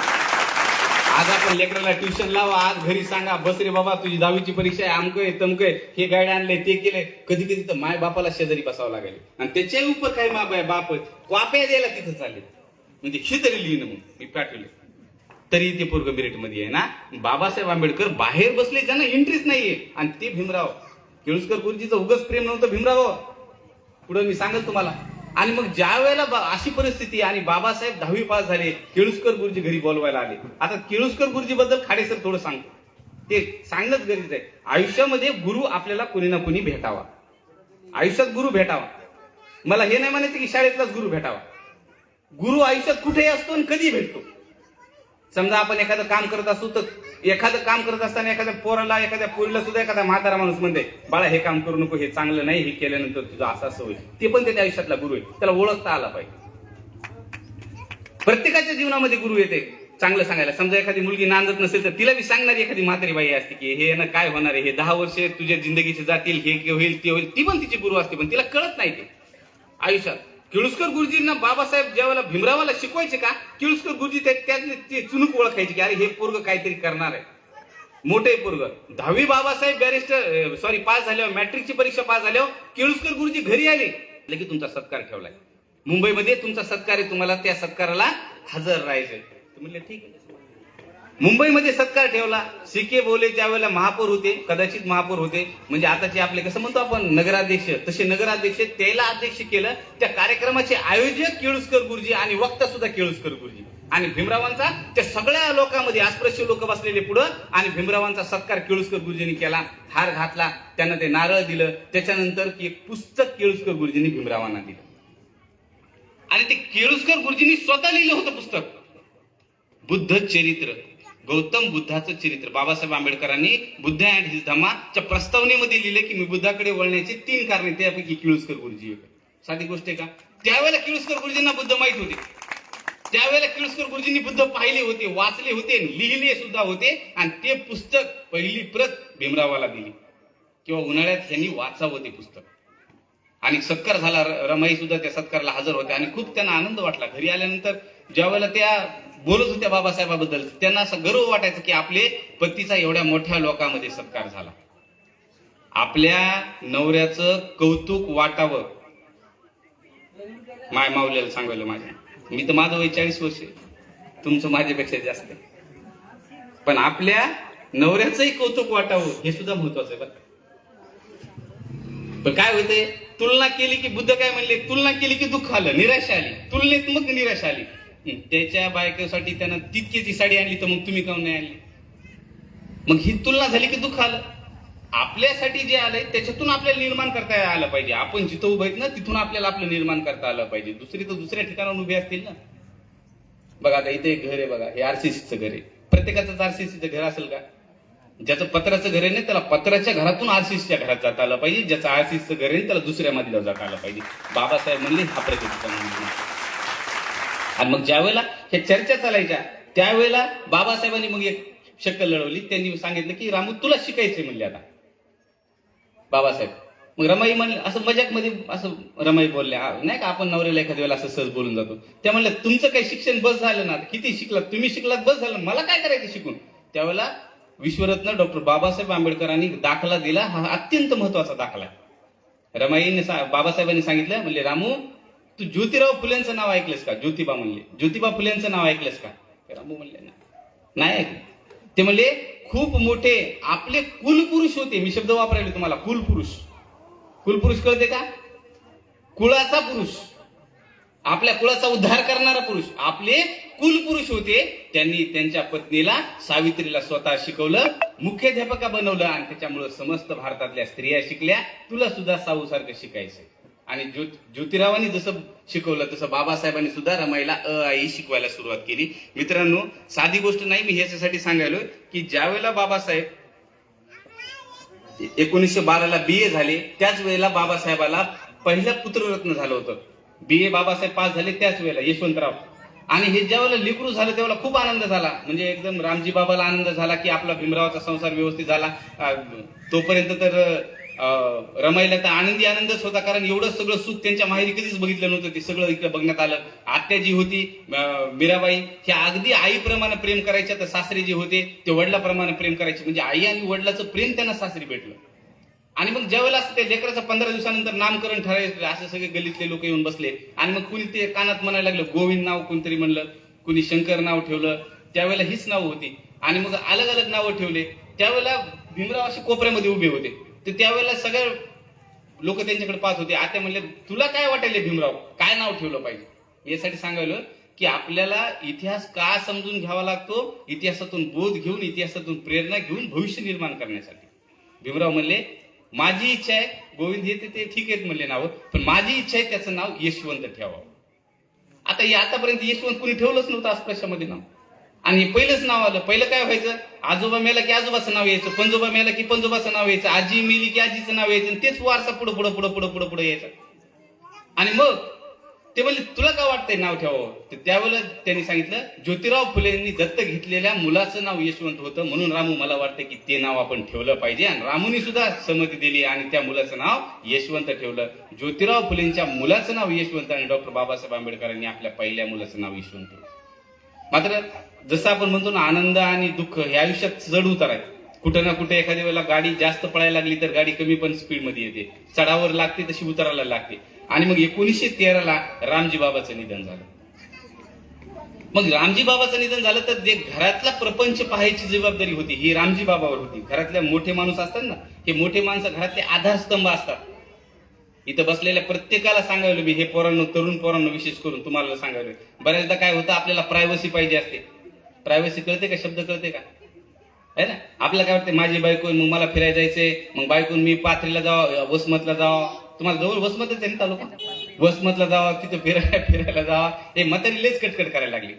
आज आपण लेकराला ट्युशन लावा, आज घरी सांगा बस रे बाबा तुझी 10वीची परीक्षा आहे, अमकय तमकय, हे गाईड आणले ते केले. कधी कधी तर माय बापाला शेजारी बसावं लागेल. आणि त्याच्या उपर काय बाप वाप्या द्यायला तिथं चालले, म्हणजे शेजारी लिहिणं म्हणून मी पाठवले. तरी ते पोरग मेरिट मध्ये आहे ना. बाबासाहेब आंबेडकर बाहेर बसले, ज्यांना इंटरेस्ट नाहीये. आणि ते भीमराव केळुसकर गुरुजीचं उगाच प्रेम नव्हतं भीमराव, पुढे मी सांगेल तुम्हाला. आणि मग ज्या वेळेला अशी परिस्थिती आणि बाबासाहेब 10वी पास झाले, केळुसकर गुरुजी घरी बोलवायला आले. आता केळुसकर गुरुजी बद्दल खाडे सर थोडं सांगतो, ते सांगणंच गरजेचं आहे. आयुष्यामध्ये गुरु आपल्याला कोणी ना कोणी भेटावा, आयुष्यात गुरु भेटावा. मला हे नाही म्हणायचं की शाळेतलाच गुरु भेटावा. गुरु आयुष्यात कुठेही असतो आणि कधी भेटतो. समजा आपण एखादं काम करत असतो, तर एखादं काम करत असताना एखाद्या पोराला, एखाद्या पोरीला सुद्धा एखादा म्हातारा माणूस म्हणते बाळा हे काम करू नको, हे चांगलं नाही, हे केल्यानंतर तुझं असं असं होईल. ते पण त्याच्या आयुष्यातला गुरु आहे, त्याला ओळखता आला पाहिजे. प्रत्येकाच्या जीवनामध्ये गुरु येते चांगलं सांगायला. समजा एखादी मुलगी नांदत नसेल तर तिला बी सांगणारी एखादी म्हातारी बाई असते की हे ना काय होणार आहे, हे 10 वर्ष तुझ्या जिंदगीचे जातील, हे होईल ते होईल. ती पण तिची गुरु असते, पण तिला कळत नाही ते आयुष्यात. केळुसकर गुरुजींना बाबासाहेब ज्यावेळेला भीमरावाला शिकवायचे का, केळुसकर गुरुजी त्यातले ते चुनूक ओळखायचे की अरे हे पोरग काहीतरी करणार आहे, मोठे पोरग. 10वी बाबासाहेब बॅरिस्टर पास झाल्यावर, मॅट्रिकची परीक्षा पास झाल्यावर केळुसकर गुरुजी घरी आले. लगेच तुमचा सत्कार ठेवलाय मुंबईमध्ये, तुमचा सत्कार आहे, तुम्हाला त्या सत्काराला हजर राहायचंय. म्हणले ठीक आहे. मुंबईमध्ये सत्कार ठेवला. सीके बोले ज्यावेळेला महापौर होते, कदाचित महापौर होते, म्हणजे आताचे आपले कसं म्हणतो आपण नगराध्यक्ष, तसे नगराध्यक्ष त्याला अध्यक्ष केलं. त्या कार्यक्रमाचे आयोजक केळुसकर गुरुजी आणि वक्ता सुद्धा केळुसकर गुरुजी. आणि भीमरावांचा त्या सगळ्या लोकांमध्ये अस्पृश्य लोक बसलेले पुढं, आणि भीमरावांचा सत्कार केळुसकर गुरुजींनी केला, हार घातला, त्यांना ते नारळ दिलं. त्याच्यानंतर एक पुस्तक केळुसकर गुरुजींनी भीमरावांना दिलं, आणि ते केळुसकर गुरुजींनी स्वतः लिहिलं होतं पुस्तक, बुद्ध चरित्र, गौतम बुद्धाचं चरित्र. बाबासाहेब आंबेडकरांनी बुद्ध अँड हिज धम्माच्या प्रस्तावनेमध्ये लिहिले की मी बुद्धाकडे वळण्याची 3 कारणे, त्यापैकी केळुसकर गुरुजी एक. साधी गोष्ट आहे का? त्यावेळेला केळुसकर गुरुजींना बुद्ध माहित होते, त्यावेळेला केळुसकर गुरुजींनी बुद्ध पाहिले होते, वाचले होते, लिहिले सुद्धा होते, आणि ते पुस्तक पहिली प्रत भीमरावाला दिली, किंवा उन्हाळ्यात त्यांनी वाचावं ते पुस्तक. आणि सत्कार झाला, रमाई सुद्धा त्या सत्कारला हजर होत्या, आणि खूप त्यांना आनंद वाटला. घरी आल्यानंतर ज्या वेळेला त्या बोलत होत्या बाबासाहेबाबद्दल, त्यांना असं गर्व वाटायचं की आपले पतीचा एवढ्या मोठ्या लोकांमध्ये सत्कार झाला. आपल्या नवऱ्याचं कौतुक वाटावं, माय माऊलीला सांगायला माझ्या, मी तर माझं वय 40 वर्ष, तुमचं माझ्यापेक्षा जास्त आहे, पण आपल्या नवऱ्याचंही कौतुक वाटावं हे सुद्धा महत्वाचं आहे बरं. पण काय होते, तुलना केली की बुद्ध काय म्हणले, तुलना केली की दुःख आलं, निराशा आली, तुलनेत मग निराशा आली. त्याच्या बायकोसाठी त्यानं तितकीची साडी आणली, तर मग तुम्ही काऊन नाही आणली? मग ही तुलना झाली की दुःख आलं. आपल्यासाठी जे आलंय त्याच्यातून आपल्याला निर्माण करता आलं पाहिजे. आपण जिथं उभं आहेत ना, तिथून आपल्याला आपलं निर्माण करता आलं पाहिजे. दुसरी तर दुसऱ्या ठिकाणावर उभे असतील ना. बघा आता इथे एक घर आहे, बघा हे आरसीसीचं घर आहे. प्रत्येकाचंच आरसीसीचं घर असेल का? ज्याचं पत्राचं घर आहे ना, त्याला पत्राच्या घरातून आरसीसीच्या घरात जाता आलं पाहिजे. ज्याचं आरसीसीचं घर आहे त्याला दुसऱ्या मधल्यावर जाता आलं पाहिजे. बाबासाहेब म्हणले हा प्रगतीचा म्हणून. आणि मग ज्या वेळेला हे चर्चा चालायच्या त्यावेळेला बाबासाहेबांनी मग एक शक्कल लढवली. त्यांनी सांगितलं की रामू तुला शिकायचंय म्हणले आता बाबासाहेब. मग रमाई म्हणले, असं मजाक मध्ये असं रमाई बोलल्या नाही का, आपण नवऱ्याला एखाद्या वेळेला असं सहज बोलून जातो. त्या म्हणल्या तुमचं काही शिक्षण बस झालं ना, किती शिकलात तुम्ही, शिकलात बस झालं, मला काय करायचं शिकून. त्यावेळेला विश्वरत्न डॉक्टर बाबासाहेब आंबेडकरांनी दाखला दिला, हा अत्यंत महत्वाचा दाखला. रमाईने बाबासाहेबांनी सांगितलं, म्हणले रामू तू ज्योतिराव फुलेंचं नाव ऐकलंस का? ज्योतिबा म्हणले, ज्योतिबा फुलेंचं नाव ऐकलंस का? रामू म्हणले नाही ऐकलं. ते म्हणले खूप मोठे आपले कुलपुरुष होते. मी शब्द वापरायले तुम्हाला, कुलपुरुष. कुलपुरुष कळते का? कुळाचा पुरुष, आपल्या कुळाचा उद्धार करणारा पुरुष. आपले कुलपुरुष होते. त्यांनी त्यांच्या पत्नीला सावित्रीला स्वतः शिकवलं, मुख्याध्यापका बनवलं, आणि त्याच्यामुळे समस्त भारतातल्या स्त्रिया शिकल्या. तुला सुद्धा साऊसारखं शिकायचं. आणि ज्योतिरावांनी जसं शिकवलं तसं बाबासाहेबांनी सुद्धा रमाईला अ आई शिकवायला सुरुवात केली. मित्रांनो, साधी गोष्ट नाही, मी ह्याच्यासाठी सांगायलो की ज्या वेळेला बाबासाहेब 1912ला BA झाले, त्याच वेळेला बाबासाहेबाला पहिलं पुत्ररत्न झालं होतं. BA बाबासाहेब पास झाले त्याच वेळेला, यशवंतराव. आणि हे ज्या वेळेला लेकरू झालं त्यावेळेला खूप आनंद झाला, म्हणजे एकदम रामजी बाबाला आनंद झाला की आपला भीमरावाचा संसार व्यवस्थित झाला. तोपर्यंत तर रमाईला तर आनंदच होता, कारण एवढं सगळं सुख त्यांच्या माहेरी कधीच बघितलं नव्हतं. ते सगळं इकडे बघण्यात आलं. आत्या जी होती मीराबाई, ह्या अगदी आईप्रमाणे प्रेम करायच्या, तर सासरे जे होते ते वडिलाप्रमाणे प्रेम करायचे. म्हणजे आई आणि वडिलाचं प्रेम त्यांना सासरी भेटलं. आणि मग ज्यावेळेला ते लेकराचं 15 दिवसानंतर नामकरण ठरायचं, असे सगळे गल्लीतले लोक येऊन बसले, आणि मग कुणी ते कानात म्हणायला लागलं गोविंद नाव कोणतरी म्हणलं, कुणी शंकर नाव ठेवलं. त्यावेळेला हीच नाव होती. आणि मग अलग अलग नावं ठेवले. त्यावेळेला भीमराव असे कोपऱ्यामध्ये उभे होते. तर त्यावेळेला सगळे लोक त्यांच्याकडे पाहत होते. आता म्हणले तुला काय वाटायले भीमराव, काय नाव ठेवलं पाहिजे. यासाठी सांगायला की आपल्याला इतिहास का समजून घ्यावा लागतो, इतिहासातून बोध घेऊन, इतिहासातून प्रेरणा घेऊन भविष्य निर्माण करण्यासाठी. भीमराव म्हणले माझी इच्छा आहे, गोविंद हे ते ठीक आहेत म्हणले नाव, पण माझी इच्छा आहे त्याचं नाव यशवंत ठेवावं. आता आतापर्यंत यशवंत कुणी ठेवलंच नव्हतं अस्पृश्यामध्ये नाव, आणि पहिलंच नाव आलं. पहिलं काय व्हायचं, आजोबा मेला की आजोबाचं नाव यायचं, पंजोबा मेला की पंजोबाचं नाव यायचं, आजी मेली की आजीचं नाव यायचं, तेच वारसा पुढं पुढं पुढं पुढं पुढं पुढे यायचं. आणि मग ते म्हणले तुला काय वाटतंय नाव ठेवावं. तर त्यावेळेला त्यांनी सांगितलं ज्योतिराव फुलेंनी दत्तक घेतलेल्या मुलाचं नाव यशवंत होतं, म्हणून रामू मला वाटतं की ते नाव आपण ठेवलं पाहिजे. आणि रामूनी सुद्धा संमती दिली आणि त्या मुलाचं नाव यशवंत ठेवलं. ज्योतिराव फुलेंच्या मुलाचं नाव यशवंत आणि डॉक्टर बाबासाहेब आंबेडकरांनी आपल्या पहिल्या मुलाचं नाव यशवंत ठेवलं. मात्र जसं आपण म्हणतो ना, आनंद आणि दुःख हे आयुष्यात चढ उतार आहे. कुठं ना कुठे एखाद्या वेळेला गाडी जास्त पळायला लागली तर गाडी कमी पण स्पीड मध्ये येते, चढावर लागते तशी उतरायला लागते. आणि मग 1913ला रामजी बाबाचं निधन झालं. मग रामजी बाबाचं निधन झालं तर जे घरातला प्रपंच पाहायची जबाबदारी होती ही रामजी बाबावर होती. घरातल्या मोठे माणूस असतात ना, हे मोठे माणसं घरातले आधारस्तंभ असतात. इथं बसलेल्या प्रत्येकाला सांगायला मी हे पोरांनो, तरुण पोरांनो विशेष करून तुम्हाला सांगायला, बऱ्याचदा काय होतं आपल्याला प्रायव्हसी पाहिजे असते. प्रायव्हसी कळते का? शब्द कळते का? आहे ना. आपल्याला काय वाटतं, माझी बायको मग मला फिरायला जायचंय, मग बायकोन मी पाथरीला जावं, वसमतला जावं. तुम्हाला जवळ वसमतच आहे ना तालुका, वसमतला जावा, तिथं फिरायला जावा. हे म्हातारी लेच कटकट करायला लागली.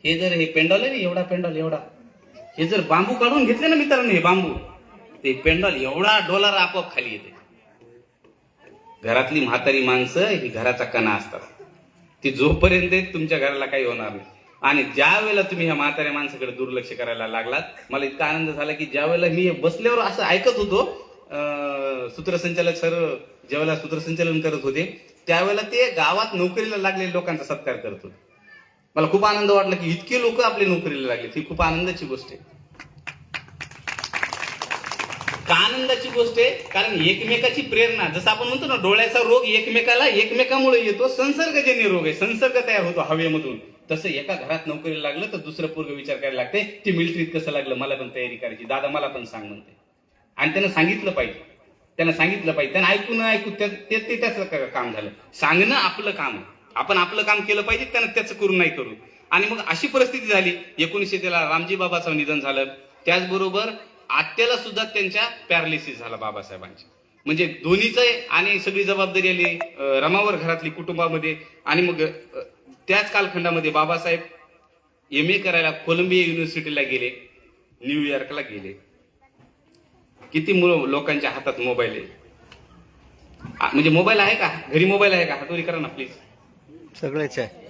हे जर हे पेंडॉल आहे ना, एवढा पेंडॉल एवढा, हे जर बांबू काढून घेतले ना मित्रांनो, हे बांबू, ते पेंडॉल एवढा डॉलर आपोआप खाली येते. घरातली म्हातारी माणसं ही घराचा कणा असतात. ती जोपर्यंत तुमच्या घराला काही होणार नाही. आणि ज्या वेळेला तुम्ही ह्या म्हाताऱ्या माणसाकडे दुर्लक्ष करायला लागलात, मला इतका आनंद झाला की ज्या वेळेला मी बसल्यावर असं ऐकत होतो, सूत्रसंचालक सर ज्यावेळेला सूत्रसंचालन करत होते त्यावेळेला ते गावात नोकरीला लागलेल्या लोकांचा सत्कार करत होते. मला खूप आनंद वाटला की इतके लोक आपले नोकरीला लागले. ही खूप आनंदाची गोष्ट आहे. का आनंदाची गोष्ट आहे? कारण एकमेकाची प्रेरणा, जसं आपण म्हणतो ना डोळ्याचा रोग एकमेकामुळे येतो, संसर्गजन्य रोग आहे, संसर्ग तयार होतो हवेमधून. तसं एका घरात नोकरीला लागलं तर दुसरं पूर्व विचार करायला लागते, ते मिलिटरीत कसं लागलं, मला पण तयारी करायची, दादा मला पण सांग म्हणते. आणि त्यानं सांगितलं पाहिजे, त्यानं ऐकू ते त्याचं काम झालं. सांगणं आपलं काम आहे, आपण आपलं काम केलं पाहिजे, त्यानं त्याचं करून नाही करू. आणि मग अशी परिस्थिती झाली 1900 रामजी बाबाचं निधन झालं. त्याचबरोबर आत्याला सुद्धा त्यांच्या पॅरालिसिस झाला बाबासाहेबांची. म्हणजे दोन्हीच आहे आणि सगळी जबाबदारी आली रमावर घरातली कुटुंबामध्ये. आणि मग त्याच कालखंडामध्ये बाबासाहेब MA करायला कोलंबिया युनिव्हर्सिटीला गेले, न्यूयॉर्कला गेले. किती लोकांच्या हातात मोबाईल आहे, म्हणजे मोबाईल आहे का घरी? मोबाईल आहे का? हातोरी करा ना प्लीज.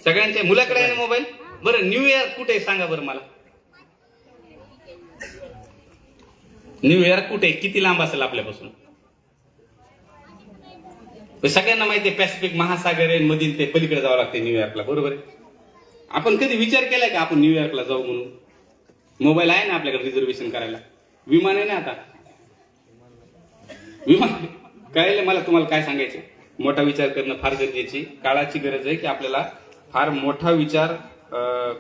सगळ्यांच्या मुलाकडे आहे ना मोबाईल. बरं न्यूयॉर्क कुठे आहे सांगा बरं मला. न्यूयॉर्क कुठे आहे? किती लांब असेल आपल्यापासून? सगळ्यांना माहिती आहे पॅसिफिक महासागर आहे, मधील ते पलीकडे जावं लागते न्यूयॉर्कला, बरोबर आहे. आपण कधी विचार केलाय का आपण न्यूयॉर्कला जाऊ म्हणून? मोबाईल आहे ना आपल्याकडे रिझर्वेशन करायला. विमान आहे ना आता, विमान कळलं. मला तुम्हाला काय सांगायचं, मोठा विचार करणं फार गरजेची काळाची गरज आहे की आपल्याला फार मोठा विचार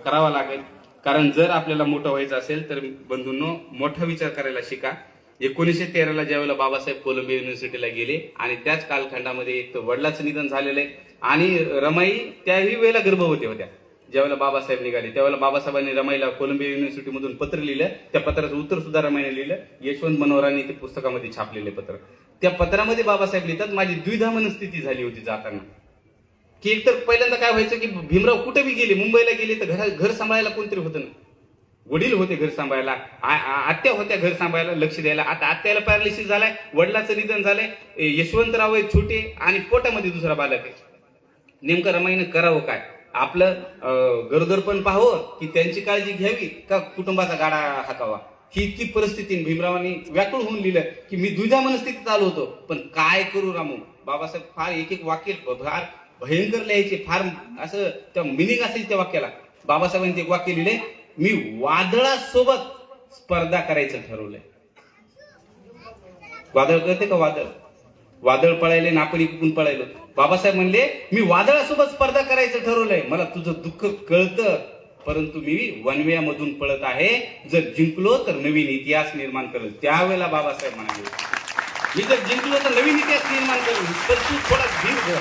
करावा लागेल. कारण जर आपल्याला मोठं व्हायचं असेल तर बंधूंनो मोठा विचार करायला शिका. 1913 ज्यावेळेला बाबासाहेब कोलंबिया युनिव्हर्सिटीला गेले आणि त्याच कालखंडामध्ये एक तर वडिलाचं निधन झालेलं आहे आणि रमाई त्याही वेळेला गर्भवती होत्या. ज्यावेळेला बाबासाहेब निघाले त्यावेळेला बाबासाहेबांनी रमाईला कोलंबिया युनिव्हर्सिटीमधून पत्र लिहिलं. त्या पत्राचं उत्तर सुद्धा रमाईने लिहिलं. यशवंत मनोहरांनी ते पुस्तकामध्ये छापलेले पत्र. त्या पत्रामध्ये बाबासाहेब लिहितात, माझी द्विधा मनस्थिती झाली होती जाताना, की एकतर पहिल्यांदा काय व्हायचं की भीमराव कुठे बी गेले, मुंबईला गेले तर घर सांभाळायला कोणतरी होतं ना. वडील होते घर सांभाळायला, आत्या होत्या घर सांभाळायला, लक्ष द्यायला. आता आत्याला पॅरालिसिस झालाय, वडिलाचं निधन झालंय, यशवंतराव आहे छोटे आणि पोटामध्ये दुसरा बालक आहे. नेमकं रमाईनं करावं काय? आपलं गरोदर पण पाहावं की त्यांची काळजी घ्यावी का कुटुंबाचा गाडा हाकावा? ही इतकी परिस्थिती भीमरावांनी व्याकुळ होऊन लिहिलं की मी द्विधा मनस्थितीत आलो होतो, पण काय करू रामू. बाबासाहेब फार एक वाक्य फार भयंकर लिहायचे, फार असं त्या मिनिंग असेल त्या वाक्याला. बाबासाहेबांनी एक वाक्य लिहिले, मी वादळासोबत स्पर्धा करायचं ठरवलंय. वादळ कळते का? वादळ पळायले ना आपण इकडून पळायलो. बाबासाहेब म्हणले मी वादळासोबत स्पर्धा करायचं ठरवलंय. मला तुझं दुःख कळतं, परंतु मी वनव्यामधून पळत आहे. जर जिंकलो तर नवीन इतिहास निर्माण करेल. त्यावेळेला बाबासाहेब म्हणाले मी जर जिंकलो तर नवीन इतिहास निर्माण करेल, तर तू थोडा धीर धर,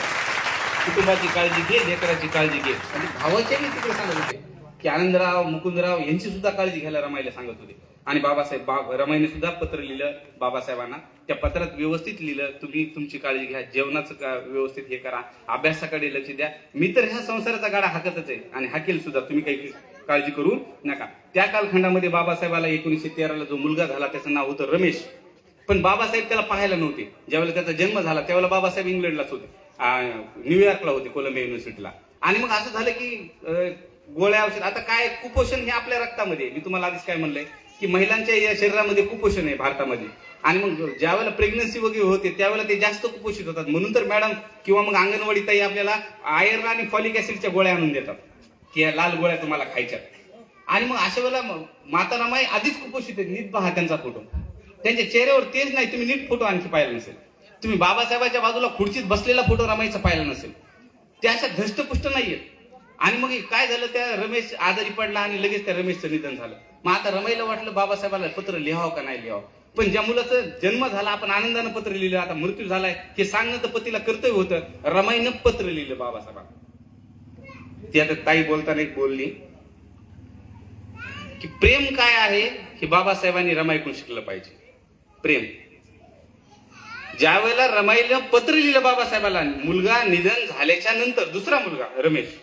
कुटुंबाची काळजी घे, लेकराची काळजी घे. आणि भावाच्याही तिकडे सांगत होते की आनंदराव मुकुंदराव यांची सुद्धा काळजी घ्यायला रमाईला सांगत होते. आणि बाबासाहेब रमाईने सुद्धा पत्र लिहिलं बाबासाहेबांना. त्या पत्रात व्यवस्थित लिहिलं, तुम्ही तुमची काळजी घ्या, जेवणाचं व्यवस्थित हे करा, अभ्यासाकडे लक्ष द्या. मी तर ह्या संसाराचा गाडा हाकतच आहे आणि हाकेल सुद्धा, तुम्ही काही काळजी करू नका. त्या कालखंडामध्ये बाबासाहेबाला 1913 जो मुलगा झाला त्याचं नाव होतं रमेश. पण बाबासाहेब त्याला पाहायला नव्हते. ज्यावेळेला त्याचा जन्म झाला त्यावेळेला बाबासाहेब इंग्लंडलाच होते, न्यूयॉर्कला होते, कोलंबिया युनिव्हर्सिटीला. आणि मग असं झालं की गोळ्या औषध, आता काय कुपोषण हे आपल्या रक्तामध्ये, मी तुम्हाला आधीच काय म्हणलंय की महिलांच्या या शरीरामध्ये कुपोषण आहे भारतामध्ये. आणि मग ज्यावेळेला प्रेग्नन्सी वगैरे होते त्यावेळेला ते जास्त कुपोषित होतात. म्हणून तर मॅडम किंवा मग अंगणवाडी ताई आपल्याला आयर्न आणि फॉलिक ऍसिडच्या गोळ्या आणून देतात की या लाल गोळ्या तुम्हाला खायच्या. आणि मग अशा वेळेला माता रमाई आधीच कुपोषित आहेत. नीट पहा त्यांचा फोटो, त्यांच्या चेहऱ्यावर तेच नाही, तुम्ही नीट फोटो आणखी पाहिला नसेल. तुम्ही बाबासाहेबांच्या बाजूला खुर्चीत बसलेला फोटो रमाईचा पाहिला नसेल. त्या अशा धष्टपुष्ट नाहीयेत. आणि मग काय झालं, त्या रमेश आजारी पडला आणि लगेच त्या रमेशचं निधन झालं. मग आता रमाईला वाटलं बाबासाहेबाला पत्र लिहावं का नाही लिहावं. पण ज्या मुलाचा जन्म झाला आपण आनंदानं पत्र लिहिलं, आता मृत्यू झालाय हे सांगणं तर पतीला कर्तव्य होतं. रमाईनं पत्र लिहिलं बाबासाहेबांना. ती आता ताई बोलताना एक बोलली की प्रेम काय आहे हे बाबासाहेबांनी रमाईकडून शिकलं पाहिजे. प्रेम ज्या वेळेला रमाईला पत्र लिहिलं बाबासाहेबाला, मुलगा निधन झाल्याच्या नंतर, दुसरा मुलगा रमेश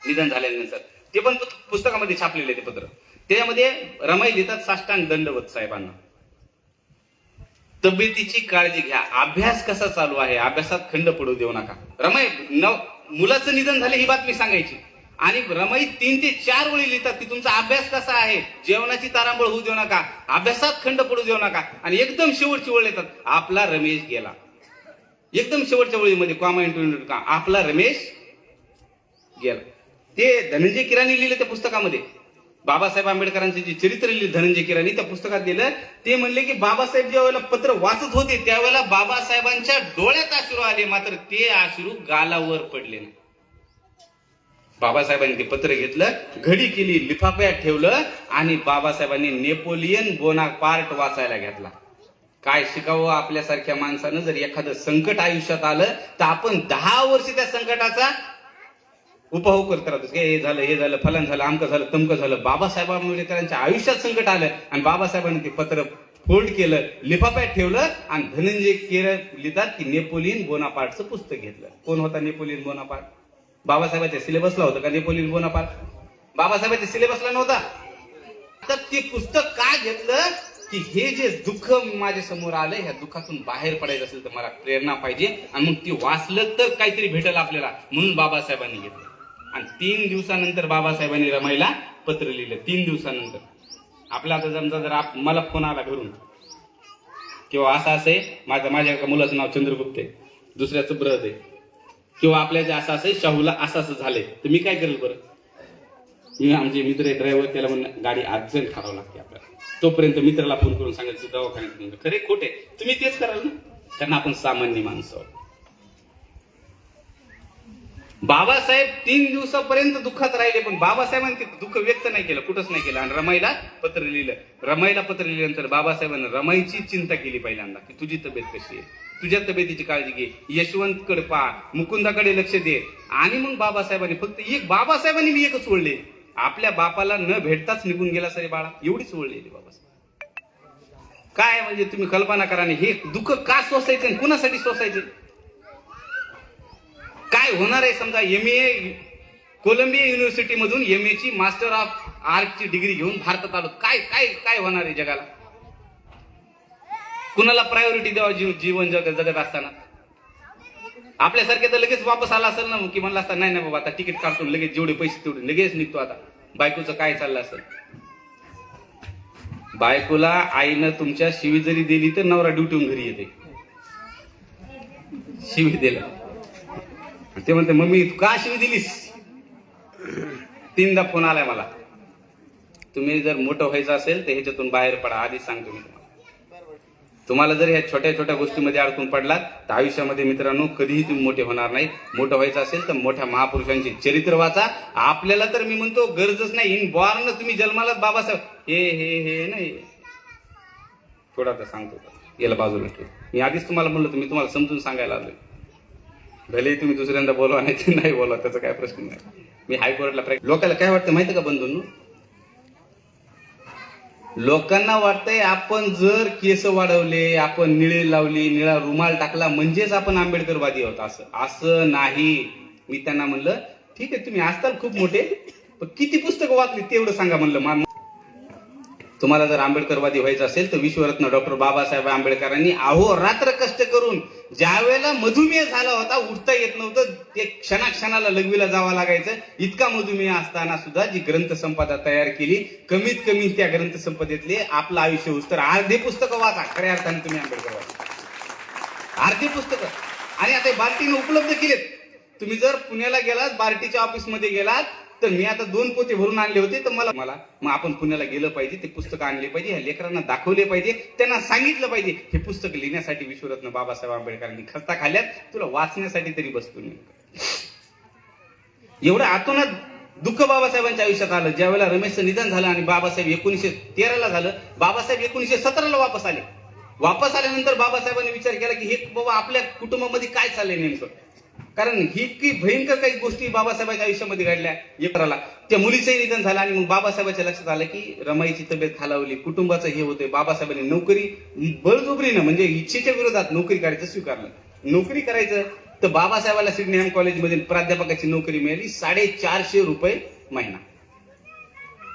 निधन झाल्यानंतर, ते पण पुस्तकामध्ये छापलेले ते पत्र. त्यामध्ये रमाई लिहितात साष्टांग दंडवत साहेबांना, तब्येतीची काळजी घ्या, अभ्यास कसा चालू आहे, अभ्यासात खंड पडू देऊ नका. रमाई मुलाचं निधन झालं ही बातमी सांगायची आणि रमाई 3 ते 4 वेळी लिहितात की तुमचा अभ्यास कसा आहे, जेवणाची तारांबळ होऊ देऊ नका, अभ्यासात खंड पडू देऊ नका. आणि एकदम शेवटची वेळ येतात, आपला रमेश गेला. एकदम शेवटच्या वेळीमध्ये कॉमा इंटरव्ह्यू का आपला रमेश गेला. ते धनंजय किराणी लिहिलं त्या पुस्तकामध्ये. बाबासाहेब आंबेडकरांचे जे चरित्र लिहिले धनंजय किराणी त्या पुस्तकात दिलं. ते म्हणले की बाबासाहेब ज्या वेळेला पत्र वाचत होते त्यावेळेला बाबासाहेबांच्या डोळ्यात अश्रू आले, मात्र ते अश्रू गालावर पडले नाही. बाबासाहेबांनी ते पत्र घेतलं, घडी केली, लिफाफ्यात ठेवलं आणि बाबासाहेबांनी नेपोलियन बोनापार्ट वाचायला घेतला. काय शिकावं आपल्यासारख्या माणसानं, जर एखादं संकट आयुष्यात आलं तर आपण 10 वर्ष त्या संकटाचा उपभोग करत राहतो. हे झालं, हे झालं, फलन झालं, अमकं झालं, तमकं झालं. बाबासाहेब आंबेडकरांच्या आयुष्यात संकट आलं आणि बाबासाहेबांनी ते पत्र फोल्ड केलं, लिफाफ्यात ठेवलं आणि धनंजय किराणी लिहितात की नेपोलियन बोनापार्टचं पुस्तक घेतलं. कोण होता नेपोलियन बोनापार्ट? बाबासाहेबांच्या सिलेबसला होतं का नेपोलियन बोनापार्ट? बाबासाहेबांच्या सिलेबसला नव्हता. तर ते पुस्तक का घेतलं की हे जे दुःख माझ्या समोर आलं, ह्या दुःखातून बाहेर पडायचं असेल तर मला प्रेरणा पाहिजे आणि मग ती वाचलं तर काहीतरी भेटेल आपल्याला, म्हणून बाबासाहेबांनी घेतलं. आणि 3 दिवसानंतर बाबासाहेबांनी रमाईला पत्र लिहिलं. 3 दिवसानंतर. आपला आता समजा जर मला फोन आला घरून किंवा असं आहे, माझ्या एका मुलाचं नाव चंद्रगुप्त आहे, दुसऱ्याचं ब्रद आहे, किंवा आपल्या जे असं आहे शाहूला असं झालंय, तर मी काय करेल बरं? मी आमचे मित्र ड्रायव्हर, त्याला म्हणून गाडी अर्जंट काढावं लागते आपल्याला. तोपर्यंत मित्राला फोन करून सांगायचं दवाखान्यात. खरे खोटे तुम्ही तेच कराल ना, कारण आपण सामान्य माणसं आहोत. बाबासाहेब 3 दिवसापर्यंत दुःखात राहिले, पण बाबासाहेबांनी ते दुःख व्यक्त नाही केलं, कुठंच नाही केलं. आणि रमाईला पत्र लिहिलं. रमाईला पत्र लिहिल्यानंतर बाबासाहेबांनी रमाईची चिंता केली पहिल्यांदा की तुझी तब्येत कशी आहे, तुझ्या तब्येतीची काळजी घे, यशवंतकडे पहा, मुकुंदाकडे लक्ष दे. आणि मग बाबासाहेबांनी फक्त बाबासाहेबांनी मी एकच सोडले, आपल्या बापाला न भेटताच निघून गेला सरे बाळा, एवढीच सोडलेली बाबासाहेब. काय म्हणजे तुम्ही कल्पना करा, हे दुःख का सोसायचं, कुणासाठी सोसायचं? काय होणार आहे? समजा MA कोलंबिया युनिव्हर्सिटी मधून MA ची मास्टर ऑफ आर्टची डिग्री घेऊन भारतात आलो, काय काय काय होणार आहे जगाला? कुणाला प्रायोरिटी द्यावा जीवन जगत असताना? आपल्यासारखे तर लगेच वापस आला असेल ना, की म्हणला असता नाही ना बाबा, आता तिकीट काढतो लगेच, जेवढे पैसे तेवढे लगेच निघतो. आता बायकोचं काय चाललं असेल? बायकोला आईनं तुमच्या शिवी जरी दिली तर नवरा ड्युटीहून घरी येते, शिवी दिलं. ते म्हणते मम्मी तू का शिवी दिलीस? 3दा फोन आलाय मला. तुम्ही जर मोठं व्हायचं असेल तर ह्याच्यातून बाहेर पडा, आधीच सांगतो मी तुम्हाला. जर ह्या छोट्या छोट्या गोष्टीमध्ये अडकून पडलात तर आयुष्यामध्ये मित्रांनो कधीही तुम्ही मोठे होणार नाही. मोठं व्हायचं असेल तर मोठ्या महापुरुषांचे चरित्र वाचा. आपल्याला तर मी म्हणतो गरजच नाही, इन बॉर्न तुम्ही जन्माला बाबासाहेब हे नाही. थोडा तर सांगतो, याला बाजूला ठेव. मी आधीच तुम्हाला म्हणलं, तुम्ही तुम्हाला समजून सांगायला आलोय. भले तुम्ही दुसऱ्यांदा बोलवा नाही तर नाही बोलवा, त्याचा काय प्रश्न नाही. मी हायकोर्टला लोकांना काय वाटतं माहिती का बंधूंनो? लोकांना वाटतंय आपण जर केस वाढवले, आपण निळे लावली, निळा रुमाल टाकला म्हणजेच आपण आंबेडकरवादी आहोत. असं नाही. मी त्यांना म्हणलं ठीक आहे तुम्ही असताल खूप मोठे, पण किती पुस्तकं वाचली तेवढं सांगा म्हणलं. तुम्हाला जर आंबेडकरवादी व्हायचं असेल तर विश्वरत्न डॉक्टर बाबासाहेब आंबेडकरांनी अहोरात्र कष्ट करून, ज्या वेळेला मधुमेह झाला होता, उठता येत नव्हतं, ते क्षणाक्षणाला लघवीला जावं लागायचं, इतका मधुमेह असताना सुद्धा जी ग्रंथसंपदा तयार केली, कमीत कमी त्या ग्रंथसंपदेतले आपलं आयुष्य होतं तर अर्धे पुस्तकं वाचा. खऱ्या अर्थाने तुम्ही आंबेडकरवादी अर्धे पुस्तकं. आणि आता बार्टीने उपलब्ध केलेत. तुम्ही जर पुण्याला गेलात, बार्टीच्या ऑफिसमध्ये गेलात, तर मी आता 2 पोते भरून आणले होते, तर मला मग आपण पुण्याला गेलं पाहिजे, ते पुस्तक आणले पाहिजे, ह्या लेकरांना दाखवले पाहिजे, त्यांना सांगितलं पाहिजे हे पुस्तक लिहिण्यासाठी विश्वरत्न बाबासाहेब आंबेडकरांनी खस्ता खाल्ल्यात, तुला वाचण्यासाठी तरी बसतो नाही. एवढं आतोनात दुःख बाबासाहेबांच्या आयुष्यात आलं ज्यावेळेला रमेशचं निधन झालं आणि बाबासाहेब 1913 झालं. बाबासाहेब 1917 वापस आल्यानंतर बाबासाहेबांनी विचार केला की हे बाबा आपल्या कुटुंबामध्ये काय चाललंय नेमकं, कारण ही इतकी भयंकर काही गोष्टी बाबासाहेबांच्या आयुष्यामध्ये घडल्या. एकराला त्या मुलीचंही निधन झालं आणि मग बाबासाहेबांच्या लक्षात आलं की रमाईची तब्येत खालावली, कुटुंबाचं हे होते. बाबासाहेबांनी नोकरी बळजबरीनं म्हणजे इच्छेच्या विरोधात नोकरी करायचं स्वीकारलं. नोकरी करायचं तर बाबासाहेबाला सिडनी कॉलेजमध्ये प्राध्यापकाची नोकरी मिळाली, 450 रुपये महिना.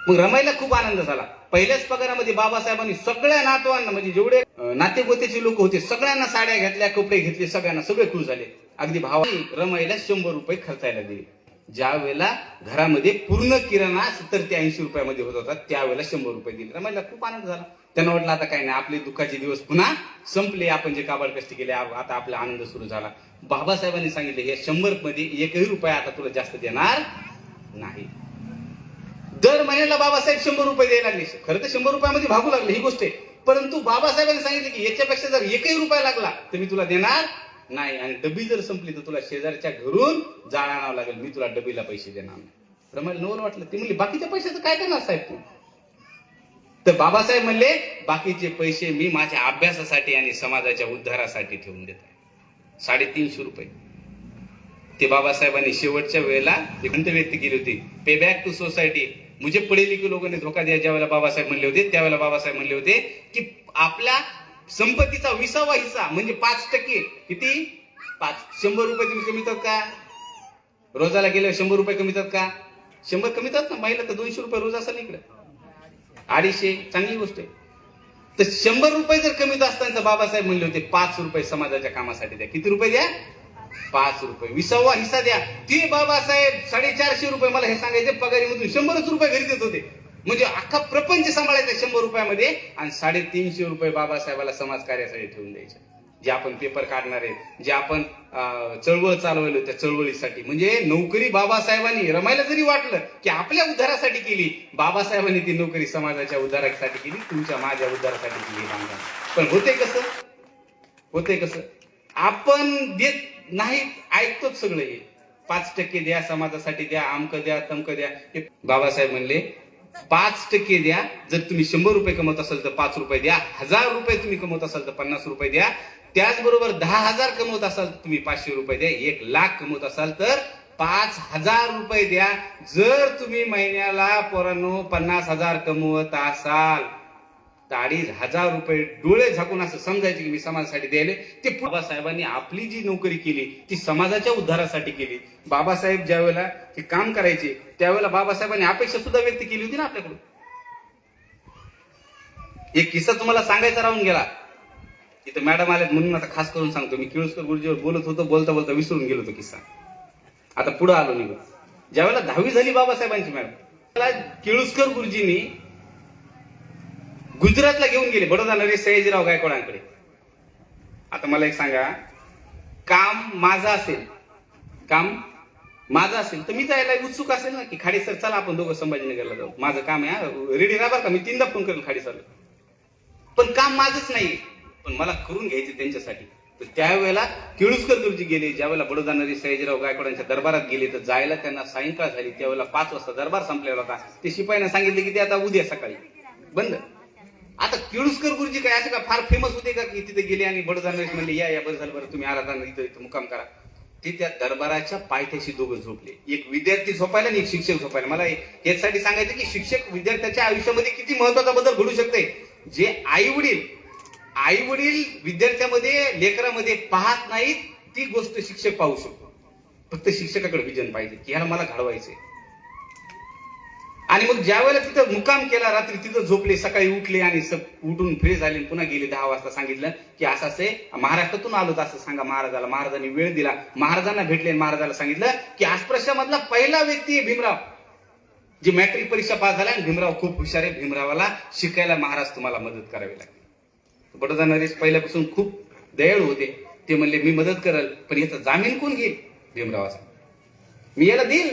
मग रमाईला खूप आनंद झाला. पहिल्याच पगारामध्ये बाबासाहेबांनी सगळ्या नातवांना म्हणजे जेवढे नातेगोतेचे लोक होते सगळ्यांना साड्या घेतल्या, कपडे घेतले, सगळ्यांना सगळे खुश झाले. अगदी भावानी रमाईला 100 रुपये खर्चायला दिले. ज्या वेळेला घरामध्ये पूर्ण किराणा 70 ते 80 रुपयामध्ये होत होता त्यावेळेला 100 रुपये दिले. रमाईला खूप आनंद झाला. त्यांना वाटलं आता काही नाही, आपले दुःखाचे दिवस पुन्हा संपले, आपण जे काबाड कष्ट केले आता आपला आनंद सुरू झाला. बाबासाहेबांनी सांगितले हे 100 मध्ये 1 रुपया आता तुला जास्त देणार नाही. दर महिन्याला बाबासाहेब 100 रुपये द्यायला लागले. खरं तर 100 रुपयामध्ये भागू लागले ही गोष्ट आहे, परंतु बाबासाहेबांनी सांगितले की याच्यापेक्षा जर 1 रुपया लागला तर मी तुला देणार नाही, आणि डबी जर संपली तर तुला शेजारच्या घरून जाळ आणावं लागेल, मी तुला डबीला पैसे देणार नाही. रमाईला नवल वाटलं. ते म्हणले बाकीच्या पैशाचं काय करणार साहेब तू? तर बाबासाहेब म्हणले बाकीचे पैसे मी माझ्या अभ्यासासाठी आणि समाजाच्या उद्धारासाठी ठेवून देत आहे. 350 रुपये. ते बाबासाहेबांनी शेवटच्या वेळेला खंत व्यक्त केली होती, पे बॅक टू सोसायटी, मुझे पढे लिखे लोकांनी धोका दिया. ज्यावेळेला बाबासाहेब म्हणले होते त्यावेळेला बाबासाहेब म्हणले होते की आपल्या संपत्तीचा 20वा हिस्सा म्हणजे 5%, किती 100 रुपये तुम्ही कमीतात का? रोजाला गेले 100 रुपये कमीतात का? 100 कमीतात ना. महिला तर 200 रुपये रोज असेल इकडे, 250, चांगली गोष्ट आहे. तर 100 रुपये जर कमीत असताना तर बाबासाहेब म्हणले होते 5 रुपये समाजाच्या कामासाठी द्या. किती रुपये द्या? 5 रुपये. 20वा हिस्सा द्या. ते बाबासाहेब 450 रुपये मला हे सांगायचे पगारीमधून 100 रुपये घरी देत होते. म्हणजे अख्खा प्रपंच सांभाळायचा 100 रुपयामध्ये, आणि 350 रुपये बाबासाहेबाला समाज कार्यासाठी ठेवून द्यायचे. जे आपण पेपर काढणार आहेत, जे आपण चळवळ चालवलो त्या चळवळीसाठी. म्हणजे नोकरी बाबासाहेबांनी, रमाईला जरी वाटलं की आपल्या उद्धारासाठी केली, बाबासाहेबांनी ती नोकरी समाजाच्या उद्धारासाठी केली, तुमच्या माझ्या उद्धारासाठी केली. पण होते कसं आपण देत नाही, ऐकतोच सगळं हे. 5% द्या, समाजासाठी द्या, आमक द्या, तमक द्या. बाबासाहेब म्हणले 5% द्या. जर तुम्ही 100 रुपये कमवत असाल तर 5 रुपये द्या. 1000 रुपये तुम्ही कमवत असाल तर 50 रुपये द्या. त्याचबरोबर 10,000 कमवत असाल तर तुम्ही 500 रुपये द्या. 1,00,000 कमवत असाल तर 5,000 रुपये द्या. जर तुम्ही महिन्याला पोरांनो 50,000 कमवत असाल तर 2,500 रुपये डोळे झाकून असं समजायचे की मी समाजासाठी द्यायले. ते बाबासाहेबांनी आपली जी नोकरी केली ती समाजाच्या उद्धारासाठी केली. बाबासाहेब ज्या वेळेला ते काम करायचे त्यावेळेला बाबासाहेबांनी अपेक्षा सुद्धा व्यक्त केली होती ना आपल्याकडून. एक किस्सा तुम्हाला सांगायचा राहून गेला. इथं मॅडम आल्यात म्हणून आता खास करून सांगतो. मी किळुस्कर गुरुजीवर बोलत होतो, बोलता बोलता विसरून गेलो तो किस्सा. आता पुढे आलो निघून. ज्यावेळेला 10वी झाली बाबासाहेबांची मॅडम, किळुस्कर गुरुजींनी गुजरातला घेऊन गेले बडोदा नरेश सयाजीराव गायकवाडांकडे. आता मला एक सांगा, काम माझं असेल तर मी जायला उत्सुक असेल ना की खाडे सर चला आपण दोघं संभाजीनगरला जाऊ, माझं काम आहे, रेडी राहा बरं का, मी 3दा फोन करेल खाडे सर. पण काम माझंच नाही, पण मला करून घ्यायचे त्यांच्यासाठी. तर त्यावेळेला किळुस्कर गुरुजी गेले. ज्यावेळेला बडोदा नरेश सयाजीराव गायकवाडांच्या दरबारात गेले तर जायला त्यांना सायंकाळ झाली. त्यावेळेला 5 वाजता दरबार संपलेला होता. ते शिपाईने सांगितले की ते आता उद्या सकाळी बंद. आता किळुस्कर गुरुजी काय असं का फार फेमस होते का की तिथे गेले आणि बडोदा नरेश म्हणले या बरं झालं, बरं तुम्ही आला इथं मुक्काम करा. ते त्या दरबाराच्या पायथ्याशी दोघं झोपले. एक विद्यार्थी झोपायला आणि एक शिक्षक झोपायला. मला यासाठी सांगायचं की शिक्षक विद्यार्थ्याच्या आयुष्यामध्ये किती महत्वाचा बदल घडू शकते. जे आई वडील विद्यार्थ्यामध्ये लेकरामध्ये पाहत नाहीत ती गोष्ट शिक्षक पाहू शकतो. फक्त शिक्षकाकडे विजन पाहिजे की ह्याला मला घडवायचंय. आणि मग ज्या वेळेला तिथं मुक्काम केला, रात्री तिथं झोपले, सकाळी उठले आणि उठून फ्रेश झाले, पुन्हा गेले. 10 वाजता सांगितलं की असं असे महाराष्ट्रातून आलो तर असं सांगा महाराजाला. महाराजांनी वेळ दिला, महाराजांना भेटले, महाराजाला सांगितलं की आसप्रशामधला पहिला व्यक्ती आहे भीमराव, जी मॅट्रिक परीक्षा पास झाला आणि भीमराव खूप हुशार आहे. भीमरावाला शिकायला महाराज तुम्हाला मदत करावी लागेल. बडोदा नरेश पहिल्यापासून खूप दयाळू होते. ते म्हणले मी मदत करेल, पण याचा जामीन कोण घेईल? भीमरावाचा. मी याला देईल,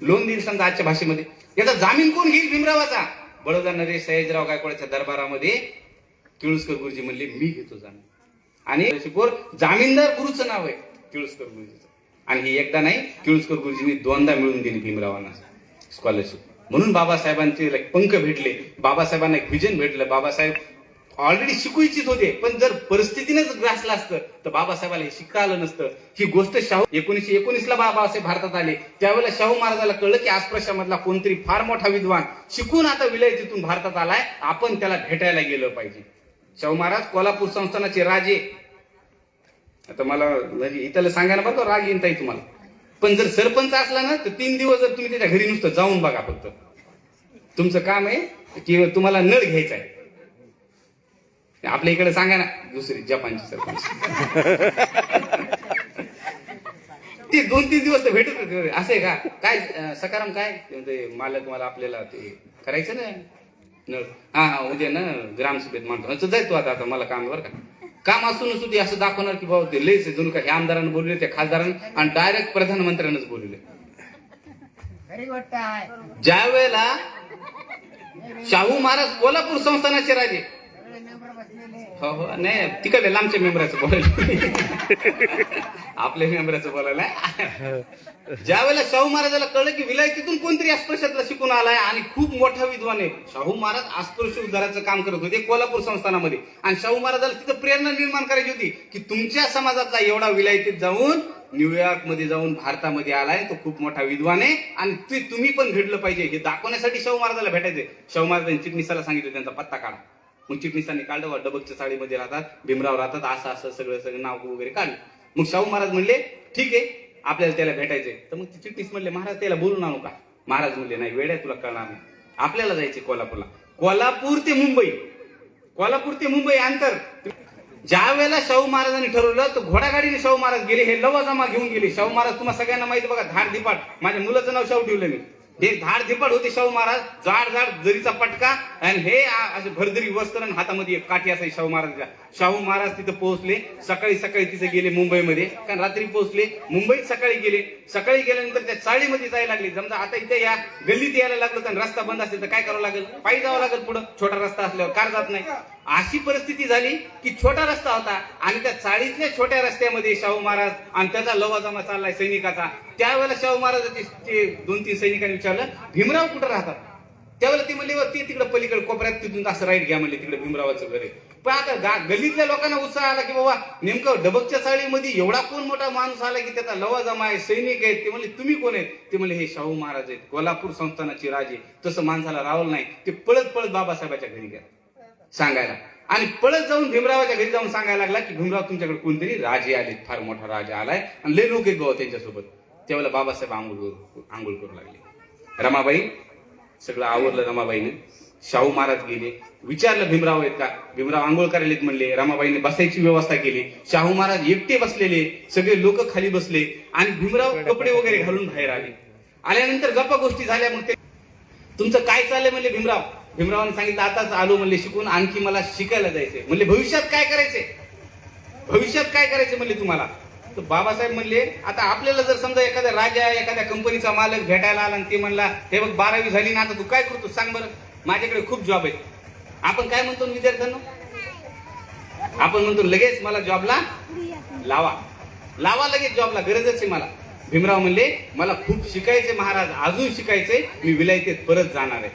लोन देईल समजा आजच्या भाषेमध्ये. याचा जामीन कोण घेईल? भीमरावाचा. बडोदा नरेश सयाजीराव गायकवाडच्या दरबारामध्ये किळुस्कर गुरुजी म्हणले मी घेतो जामीन. आणि जामीनदार गुरुचं नाव आहे किळुस्कर गुरुजीचं. आणि हे एकदा नाही, किळुस्कर गुरुजींनी 2दा मिळून दिली भीमरावांना. स्कॉलरशिप. म्हणून बाबासाहेबांचे पंख भेटले, बाबासाहेबांना एक विजन भेटलं. बाबासाहेब ऑलरेडी शिकू इच्छित होते, पण जर परिस्थितीनेच ग्रासलं असतं तर बाबासाहेबाला हे शिकता आलं नसतं. ही गोष्ट 1919 ला बाबासाहेब भारतात आले, त्यावेळेला शाहू महाराजाला कळलं की आसपासमधला कोणतरी फार मोठा विद्वान शिकून आता विलायतीतून भारतात आलाय, आपण त्याला भेटायला गेलं पाहिजे. शाहू महाराज कोल्हापूर संस्थानाचे राजे. आता मला म्हणजे इथलं सांगायला बरं का राग येईन ताई तुम्हाला, पण जर सरपंच असला ना तर 3 दिवस जर तुम्ही त्याच्या घरी नुसतं जाऊन बघा. फक्त तुमचं काम आहे की तुम्हाला नळ घ्यायचा आहे. आपल्या इकडे सांगा ना दुसरी जपानची सरपंच ते 2-3 दिवस तर भेटत होते. असे का काय सकाराम काय ते मालक मला आपल्याला ते करायचं ना नळ. हा उद्या ना ग्रामसभेत मानतो जाय तू आता मला काम बरं का. काम असून नसू ते असं दाखवणार की बाबा ते लयच जणू का हे आमदारांना बोलले, त्या खासदारांना आणि डायरेक्ट प्रधानमंत्र्यांनाच बोलले. ज्या वेळेला शाहू महाराज कोल्हापूर संस्थानाचे राजे, हो हो नाही तिकडे लांबच्या मेंबराचं बोलायला आपल्या मेंबराचं बोलायला. ज्या वेळेला शाहू महाराजाला कळलं की विलायतीतून कोणतरी अस्पृश्यातला शिकून आलाय आणि खूप मोठा विद्वान आहे. शाहू महाराज अस्पृश्य उद्धाराचं काम करत होते कोल्हापूर संस्थानामध्ये, आणि शाहू महाराजाला तिथं प्रेरणा निर्माण करायची होती की तुमच्या समाजातला एवढा विलायतीत जाऊन न्यूयॉर्क मध्ये जाऊन भारतामध्ये आलाय, तो खूप मोठा विद्वान आहे आणि ते तुम्ही पण घडलं पाहिजे हे दाखवण्यासाठी शाहू महाराजाला भेटायचे. शाहू महाराजांनी चिटणीसाला सांगितलं त्यांचा पत्ता काढा. मग चिटणीसांनी काढलं, डबकच्या चाळीमध्ये राहतात, भीमराव राहतात, असं असं सगळं नाव वगैरे काढलं. मग शाहू महाराज म्हणले ठीक आहे आपल्याला त्याला भेटायचंय. तर मग चिटणीस म्हणले महाराज त्याला बोलून आणू का. महाराज म्हणले नाही वेड्या तुला कळणार नाही, आपल्याला जायचे कोल्हापूरला. कोल्हापूर ते मुंबई अंतर. ज्या वेळेला शाहू महाराजांनी ठरवलं तर घोडागाडीने शाहू महाराज गेले, हे लवाजमा घेऊन गेले. शाहू महाराज तुम्हाला सगळ्यांना माहिती बघा, धाड धिपाड. माझ्या मुलाचं नाव शाहू ठेवलं मी. हे धाड धिपाड होते शाहू महाराज, जाड जाड जरीचा पटका आणि हे असे भरदरी वस्त्र आणि हातामध्ये एक काठी असायची शाहू महाराजांच्या. शाहू महाराज तिथं पोहोचले, सकाळी तिथे गेले मुंबईमध्ये, कारण रात्री पोहोचले मुंबईत. सकाळी गेल्यानंतर त्या चाळीमध्ये जायला लागले. समजा आता इथे या गल्लीत यायला लागलं तर रस्ता बंद असेल तर काय करावं लागेल, पायी जावं लागेल पुढं. छोटा रस्ता असल्यावर कार जात नाही. अशी परिस्थिती झाली की छोटा रस्ता होता आणि त्या चाळीतल्या छोट्या रस्त्यामध्ये शाहू महाराज आणि त्याचा लवाजमा चाललाय सैनिकाचा. त्यावेळेला शाहू महाराज 2-3 सैनिकांनी विचारलं भीमराव कुठं राहतात. त्यावेळेला ते म्हणले ते तिकडे पलीकडे कोपऱ्यात, तिथून असं राईट घ्या म्हणले, तिकडे भीमरावाचं घर आहे. पण आता गल्लीतल्या लोकांना उत्साह आला की बाबा नेमकं डबकच्या चाळीमध्ये एवढा कोण मोठा माणूस आला की त्याचा लवाजमा आहे, सैनिक आहेत. ते म्हणले तुम्ही कोण आहेत. ते म्हणले हे शाहू महाराज आहेत, कोल्हापूर संस्थानाचे राजे. तसं माणसाला रावलं नाही. ते पळत बाबासाहेबाच्या घरी गेला सांगायला, आणि पळत जाऊन भीमरावाच्या घरी जाऊन सांगायला लागला की भीमराव तुमच्याकडे कोणतरी राजे आले, फार मोठा राजा आलाय आणि लय लोक आहेत बाबा त्यांच्यासोबत. त्यावेळेला बाबासाहेब आंघोळ करू लागले. रमाबाई सगळं आवरलं रमाबाईने. शाहू महाराज गेले, विचारलं भीमराव आहेत का. भीमराव आंघोळ करायला म्हणले. रमाबाईने बसायची व्यवस्था केली. शाहू महाराज एकटे बसलेले, सगळे लोक खाली बसले आणि भीमराव कपडे वगैरे घालून बाहेर आले. आल्यानंतर गप्पा गोष्टी झाल्या. मग ते तुमचं काय चाललंय म्हणले भीमरावाने सांगितलं आताच आलो म्हणले शिकून, आणखी मला शिकायला जायचंय. म्हणले भविष्यात काय करायचे म्हणले तुम्हाला. तर बाबासाहेब म्हणले आता आपल्याला जर समजा एखाद्या राजा एखाद्या कंपनीचा मालक भेटायला आला आणि ते म्हणला हे बघ 12वी झाली ना, आता तू काय करतो सांग बरं, माझ्याकडे खूप जॉब आहेत. आपण काय म्हणतो विद्यार्थ्यांना, आपण म्हणतो लगेच मला जॉबला लावा लगेच जॉबला, गरजच आहे मला. भीमराव म्हणले मला खूप शिकायचे महाराज, अजून शिकायचे, मी विलायतेत परत जाणार आहे.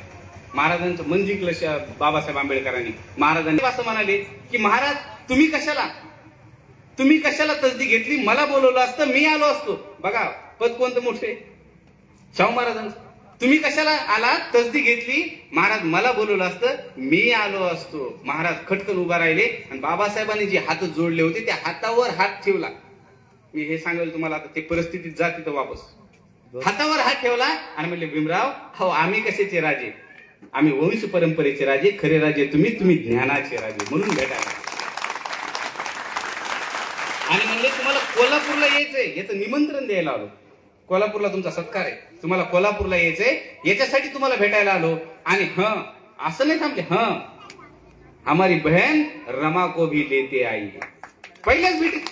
महाराजांचं मन जिंकलं बाबासाहेब आंबेडकरांनी. महाराजांनी असं म्हणाले की महाराज तुम्ही कशाला तसदी घेतली, मला बोलवलं असतं मी आलो असतो. बघा पद कोणतं मोठे शाहू महाराजांचं. तुम्ही कशाला आला, तसदी घेतली, महाराज मला बोलवलं असतं मी आलो असतो. महाराज खटकन उभा राहिले आणि बाबासाहेबांनी जे हात जोडले होते त्या हातावर हात ठेवला. मी हे सांगेल तुम्हाला, आता ते परिस्थितीत जा तिथं वापस. हातावर हात ठेवला आणि म्हणले भीमराव हो आम्ही कशाचे राजे, आम्ही वंश परंपरेचे राजे, खरे राजे तुम्ही ज्ञानाचे राजे, म्हणून भेटायला. आणि म्हणले तुम्हाला कोल्हापूरला यायचंय, याचं निमंत्रण द्यायला आलो. कोल्हापूरला तुमचा सत्कार आहे, तुम्हाला कोल्हापूरला यायचंय, याच्यासाठी तुम्हाला भेटायला आलो. आणि असं नाही थांबले, हमारी बहन रमा को भी लेते आई. पहिल्याच भेटीत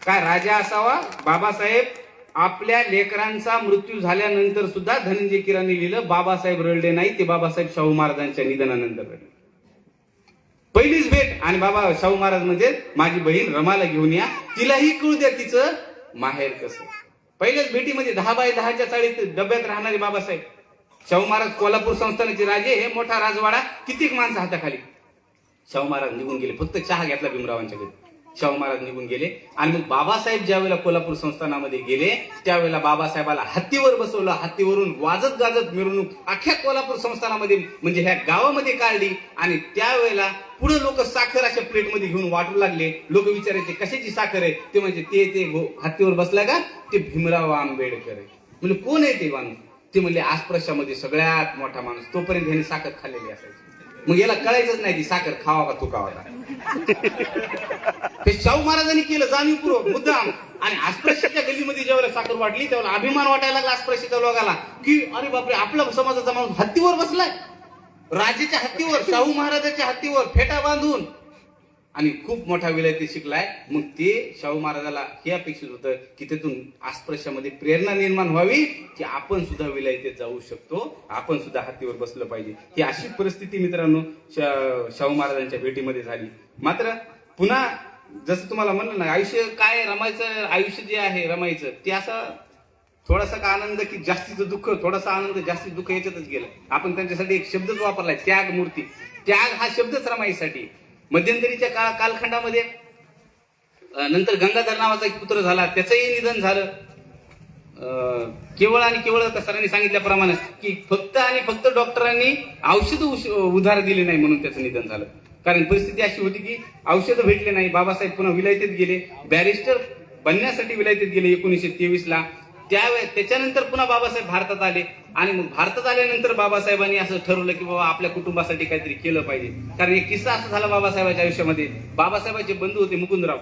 काय राजा असावा. बाबासाहेब आपल्या लेकरांचा मृत्यू झाल्यानंतर सुद्धा धनंजय कीरांनी लिहिलं बाबासाहेब रडले नाही, ते बाबासाहेब शाहू महाराजांच्या निधनानंतर रडले. पहिलीच भेट आणि बाबा शाहू महाराज म्हणजे माझी बहीण रमाला घेऊन या, तिलाही कळू द्या तिचं माहेर कसं. पहिल्याच भेटीमध्ये 10 बाय 10च्या चाळीत डब्यात राहणारे बाबासाहेब. शाहू महाराज कोल्हापूर संस्थानाचे राजे, हे मोठा राजवाडा, कितीक माणसं हाताखाली. शाहू महाराज निघून गेले, फक्त चहा घेतला भीमरावांच्या घरी. शाहू महाराज निघून गेले आणि मग बाबासाहेब ज्या वेळेला कोल्हापूर संस्थानामध्ये गेले त्यावेळेला बाबासाहेबाला हत्तीवर बसवलं. हत्तीवरून वाजत गाजत मिरवणूक अख्ख्या कोल्हापूर संस्थानामध्ये म्हणजे ह्या गावामध्ये काढली. आणि त्यावेळेला पुढे लोक साखर अशा प्लेटमध्ये घेऊन वाटू लागले. लोक विचारायचे कशाची साखर आहे, ते म्हणजे ते हत्तीवर बसला का, ते भीमराव आंबेडकर आहे. म्हणजे कोण आहे ते माणूस, ते म्हणले आसप्रशामध्ये सगळ्यात मोठा माणूस. तोपर्यंत ह्याने साखर खाल्लेली असायची. मग याला कळायचंच नाही ती साखर खावा का तुकावा. ते शाहू महाराजांनी केलं जाणीवपूर्वक मुद्दाम. आणि आसप्रशीच्या गल्लीमध्ये ज्यावेळेला साखर वाटली त्यावेळेला अभिमान वाटायला लागला आसप्रशीच्या लोकांना की अरे बापरे, आपल्या समाजाचा माणूस हत्तीवर बसलाय, राजाच्या हत्तीवर, शाहू महाराजाच्या हत्तीवर फेटा बांधून, आणि खूप मोठा विलायती शिकलाय. मग ते शाहू महाराजाला हे अपेक्षित होतं की तिथून आसप्रशामध्ये प्रेरणा निर्माण व्हावी की आपण सुद्धा विलायतेत जाऊ शकतो, आपण सुद्धा हत्तीवर बसलं पाहिजे. ही अशी परिस्थिती मित्रांनो शाहू महाराजांच्या भेटीमध्ये झाली. मात्र पुन्हा जसं तुम्हाला म्हणलं ना, आयुष्य काय रमायचं, आयुष्य जे आहे रमायचं ते असं थोडासा का आनंद की जास्तीचं दुःख, थोडासा आनंद जास्तीत दुःख याच्यातच गेलं. आपण त्यांच्यासाठी एक शब्दच वापरलाय, त्याग मूर्ती. त्याग हा शब्दच रमाईसाठी. मध्यंतरीच्या कालखंडामध्ये नंतर गंगाधर नावाचा एक पुत्र झाला, त्याचंही निधन झालं. केवळ आणि केवळ सरांनी सांगितल्याप्रमाणे की फक्त आणि फक्त डॉक्टरांनी औषध उधार दिले नाही म्हणून त्याचं निधन झालं. कारण परिस्थिती अशी होती की औषधं भेटले नाही. बाबासाहेब पुन्हा विलायतेत गेले, बॅरिस्टर बनण्यासाठी विलायतेत गेले 1923 ला. त्याच्यानंतर पुन्हा बाबासाहेब भारतात आले. आणि मग भारतात आल्यानंतर बाबासाहेबांनी असं ठरवलं की बाबा आपल्या कुटुंबासाठी काहीतरी केलं पाहिजे. कारण एक किस्सा असा झाला बाबासाहेबांच्या आयुष्यामध्ये. बाबासाहेबांचे बंधू होते मुकुंदराव.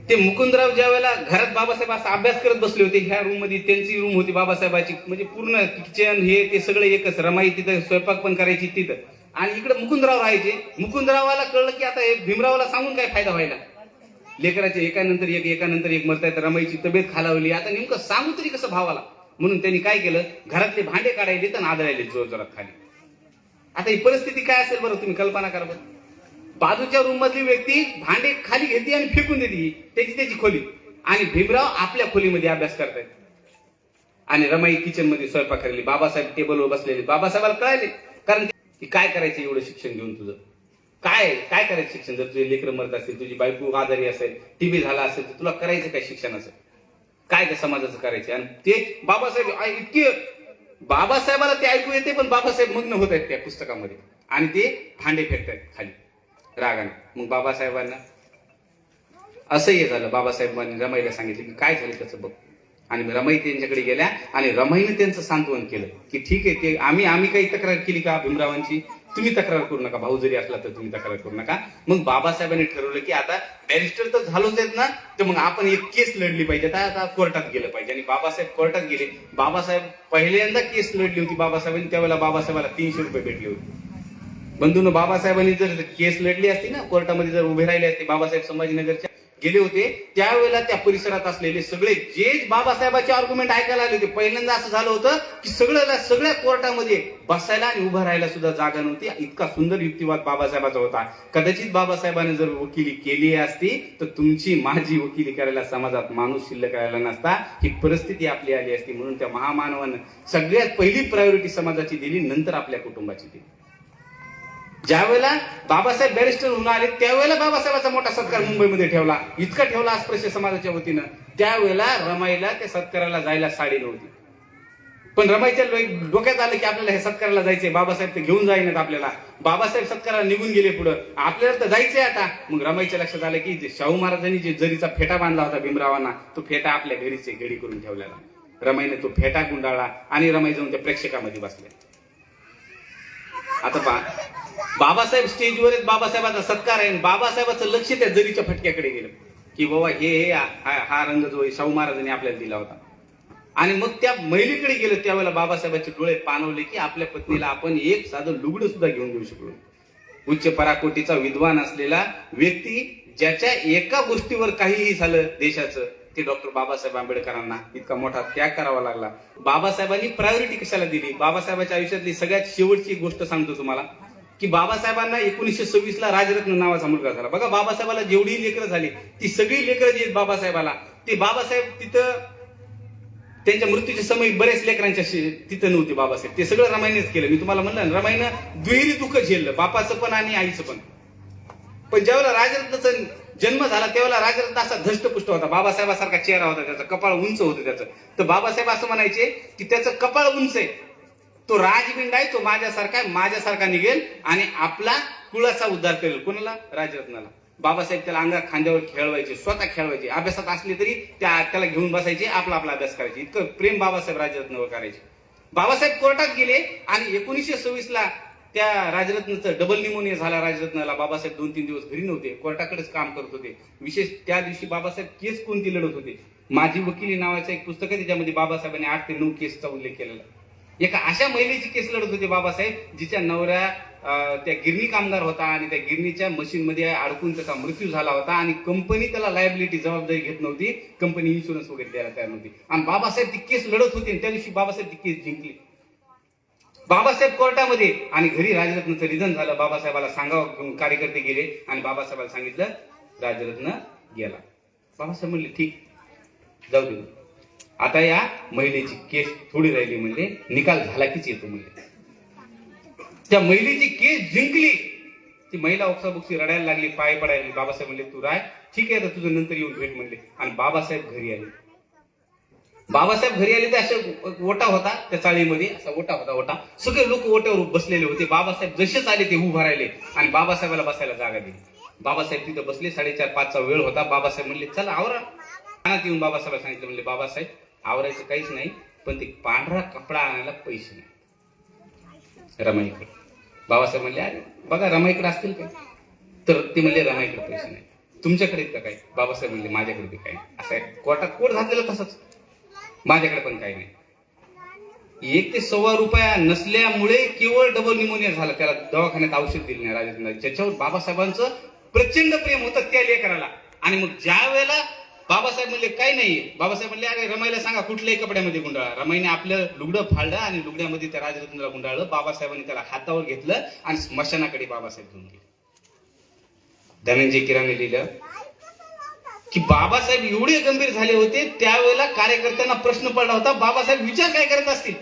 ते मुकुंदराव ज्या वेळेला घरात बाबासाहेब असा अभ्यास करत बसले होते, ह्या रूम मध्ये त्यांची रूम होती बाबासाहेबांची, म्हणजे पूर्ण किचन हे ते सगळं एकच, रमाई तिथं स्वयंपाक पण करायची तिथं. आणि इकडे मुकुंदराव राहायचे. मुकुंदरावाला कळलं की आता भीमरावाला सांगून काय फायदा व्हायला, लेकराचे एकानंतर एक मरतायत, रमाईची तब्येत खालावली, आता नेमकं सांगू तरी कसं भावाला. म्हणून त्यांनी काय केलं, घरातले भांडे काढायले तर आदळायले जोर जोरात खाली. आता ही परिस्थिती काय असेल बरं, तुम्ही कल्पना करा बरं. बाजूच्या रूम मधली व्यक्ती भांडे खाली घेते आणि फेकून देते त्याची खोली, आणि भीमराव आपल्या खोलीमध्ये अभ्यास करतायत आणि रमाई किचन मध्ये स्वयंपाक करायली. बाबासाहेब टेबलवर बसलेले. बाबासाहेबाला कळाले, कारण काय करायचं एवढं शिक्षण घेऊन, तुझं काय करायचं शिक्षण, जर तुझे लेकरं मरत असतील, तुझी बायको आजारी असेल, टीबी झाला असेल, तर तुला करायचं काय शिक्षणाचं, काय त्या समाजाचं करायचं. आणि ते बाबासाहेब इतके, बाबासाहेबाला ते ऐकू येते पण बाबासाहेब मग्न होत आहेत त्या पुस्तकामध्ये आणि ते भांडे फेकतायत खाली रागाने. मग बाबासाहेबांना असंही झालं. बाबासाहेबांनी रमाईला सांगितलं की काय झालं त्याचं बघ. आणि रमाई त्यांच्याकडे गेल्या आणि रमाईने त्यांचं सांत्वन केलं की ठीक आहे, ते आम्ही काही तक्रार केली का भीमरावांची, तुम्ही तक्रार करू नका, भाऊ जरी असला तर तुम्ही तक्रार करू नका. मग बाबासाहेबांनी ठरवलं की आता बॅरिस्टर तर झालोच आहेत ना, तर मग आपण एक केस लढली पाहिजे, आता कोर्टात गेलं पाहिजे. आणि बाबासाहेब कोर्टात गेले. बाबासाहेब पहिल्यांदा केस लढली होती बाबासाहेबांनी, त्यावेळेला बाबासाहेबाला 300 रुपये भेटले होते. बंधून बाबासाहेबांनी जर केस लढली असती ना, कोर्टामध्ये जर उभे राहिले असते, बाबासाहेब संभाजीनगरच्या गेले होते, त्यावेळेला त्या परिसरात असलेले सगळे जे बाबासाहेबांचे आर्ग्युमेंट ऐकायला आले होते, पहिल्यांदा असं झालं होतं की सगळ्या कोर्टामध्ये बसायला आणि उभं राहायला सुद्धा जागा नव्हती. इतका सुंदर युक्तिवाद बाबासाहेबाचा होता. कदाचित बाबासाहेबांनी जर वकिली केली असती तर तुमची माझी वकिली करायला समाजात माणूस शिल्लक राहिला नसता, ही परिस्थिती आपली आली असती. म्हणून त्या महामानवानं सगळ्यात पहिली प्रायोरिटी समाजाची दिली, नंतर आपल्या कुटुंबाची दिली. ज्या वेळेला बाबासाहेब बॅरिस्टर होऊन आले त्यावेळेला बाबासाहेबांचा मोठा सत्कार मुंबईमध्ये ठेवला, इतका ठेवला अस्पृश्य समाजाच्या वतीनं. त्यावेळेला रमाईला त्या सत्काराला जायला साडी नव्हती. पण रमाईच्या डोक्यात आलं की आपल्याला हे सत्काराला जायचंय, बाबासाहेब ते घेऊन जाईनात आपल्याला. बाबासाहेब सत्काराला निघून गेले पुढं, आपल्याला तर जायचंय आता. मग रमाईच्या लक्षात आलं की शाहू महाराजांनी जे जरीचा फेटा बांधला होता भीमरावांना, तो फेटा आपल्या घरीचे घडी करून ठेवलेला. रमाईने तो फेटा गुंडाळला आणि रमाई जाऊन त्या प्रेक्षकामध्ये बसल्या. आता पहा, बाबासाहेब स्टेजवर आहेत, बाबासाहेबांचा सत्कार आहे, बाबासाहेबांचं लक्ष त्या जरीच्या फटक्याकडे गेलं की बाबा हा रंग जो शाहू महाराजांनी आपल्याला दिला होता. आणि मग त्या महिलेकडे गेलं, त्यावेळेला बाबासाहेबांचे डोळे पाणवले की आपल्या पत्नीला आपण एक साधं लुगडं सुद्धा घेऊन देऊ शकलो. उच्च पराकोटीचा विद्वान असलेला व्यक्ती, ज्याच्या एका गोष्टीवर काहीही झालं देशाचं, ते डॉक्टर बाबासाहेब आंबेडकरांना इतका मोठा त्याग करावा लागला. बाबासाहेबांनी प्रायोरिटी कशाला दिली. बाबासाहेबांच्या आयुष्यातली सगळ्यात शेवटची एक गोष्ट सांगतो तुम्हाला की बाबासाहेबांना 1926 ला राजरत्न नावाचा मुलगा झाला. बघा, बाबासाहेबाला जेवढी लेकरं झाली ती सगळी लेकरं जी आहेत बाबासाहेबाला, ते बाबासाहेब तिथं त्यांच्या मृत्यूचे समय बरेच लेकरांच्या तिथं नव्हते बाबासाहेब. ते सगळं रमाईनेच केलं. मी तुम्हाला म्हणलं ना, रमाईनं दुहेरी दुःख झेललं, बापाचं पण आणि आईचं पण. पण ज्यावेळेला राजरत्नाचा जन्म झाला त्यावेळेला राजरत्न असा धष्टपुष्ट होता, बाबासाहेबासारखा चेहरा होता त्याचा, कपाळ उंच होतं त्याचं. तर बाबासाहेब असं म्हणायचे की त्याचं कपाळ उंच आहे, तो राजबिंड आहे, तो माझ्यासारखा निघेल आणि आपला कुळाचा उद्धार करेल. कोणाला? राजरत्नाला. बाबासाहेब त्याला अंगा खांद्यावर खेळवायचे, स्वतः खेळवायचे. अभ्यासात असले तरी त्याला घेऊन बसायचे, आपला अभ्यास करायचे. इतकं प्रेम बाबासाहेब राजरत्नावर करायचे. बाबासाहेब कोर्टात गेले आणि 1926 ला त्या राजरत्नाचं डबल निमोनिया झाला राजरत्नाला. बाबासाहेब 2-3 दिवस घरी नव्हते, कोर्टाकडेच काम करत होते. विशेष त्या दिवशी बाबासाहेब केस कोणती लढत होते? माझी वकिली नावाचं एक पुस्तक आहे, त्याच्यामध्ये बाबासाहेबांनी 8 ते 9 केसचा उल्लेख केलेला. एका अशा महिलेची केस लढत होते बाबासाहेब, जिच्या नवऱ्या त्या गिरणी कामगार होता आणि त्या गिरणीच्या मशीन मध्ये अडकून त्याचा मृत्यू झाला होता आणि कंपनी त्याला लायबिलिटी जबाबदारी घेत नव्हती, कंपनी इन्शुरन्स वगैरे द्यायला तयार नव्हती. आणि बाबासाहेब ती केस लढत होती आणि त्या दिवशी बाबासाहेब ती केस जिंकली. बाबासाहेब कोर्टामध्ये आणि घरी राजरत्नाचं निधन झालं. बाबासाहेबाला सांगावं, कार्यकर्ते गेले आणि बाबासाहेबाला सांगितलं राजरत्न गेला. बाबासाहेब म्हणले ठीक, जाऊ दे, आता या महिलेची केस थोडी राहिली, म्हणजे निकाल झाला कीच येतो. म्हणजे त्या महिलेची केस जिंकली. ती महिला ओक्साबोक्सी रडायला लागली, पाय पडायला. बाबासाहेब म्हणले तू राय, ठीक आहे, तुझं नंतर येऊन भेट म्हणले. आणि बाबासाहेब घरी आले. बाबासाहेब घरी आले तर अशा ओटा होता त्या चाळीमध्ये, असा ओटा होता. सगळे लोक ओट्यावर बसलेले होते. बाबासाहेब जसेच आले ते उभा राहिले आणि बाबासाहेबाला बसायला जागा दिली. बाबासाहेब तिथं बसले. 4:30-5चा वेळ होता. बाबासाहेब म्हणले चला आवरा. कानात येऊन बाबासाहेब सांगितलं, म्हणले बाबासाहेब आवरायचं काहीच नाही, पण ते पांढरा कपडा आणायला पैसे नाही रमाईकडे. बाबासाहेब म्हणले अरे बघा रमाईकडे असतील काय? तर ते म्हणले रमाईकडे पैसे नाही. तुमच्याकडे का काय? बाबासाहेब म्हणले माझ्याकडे बी काय नाही. असं आहे, कोर्टात कोट घातलेलं तसंच, माझ्याकडे पण काही नाही. 1 ते सव्वा रुपया नसल्यामुळे केवळ डबल निमोनिया झाला, त्याला दवाखान्यात औषध दिलं नाही राजरत्नाला. ज्याच्यावर बाबासाहेबांचं प्रचंड प्रेम होतं त्या लेकराला. आणि मग ज्या वेळेला बाबासाहेब म्हणले काही नाहीये, बाबासाहेब म्हणले अरे रमाईला सांगा कुठल्याही कपड्यामध्ये गुंडाळा. रमाईने आपलं लुगडं फाडलं आणि लुगड्यामध्ये त्या राजरत्नाला गुंडाळलं. बाबासाहेबांनी त्याला हातावर घेतलं आणि स्मशानाकडे बाबासाहेब घेऊन गेले. धनंजय कीराने लिहिलं की बाबासाहेब एवढे गंभीर झाले होते, त्यावेळेला कार्यकर्त्यांना प्रश्न पडला होता बाबासाहेब विचार काय करत असतील,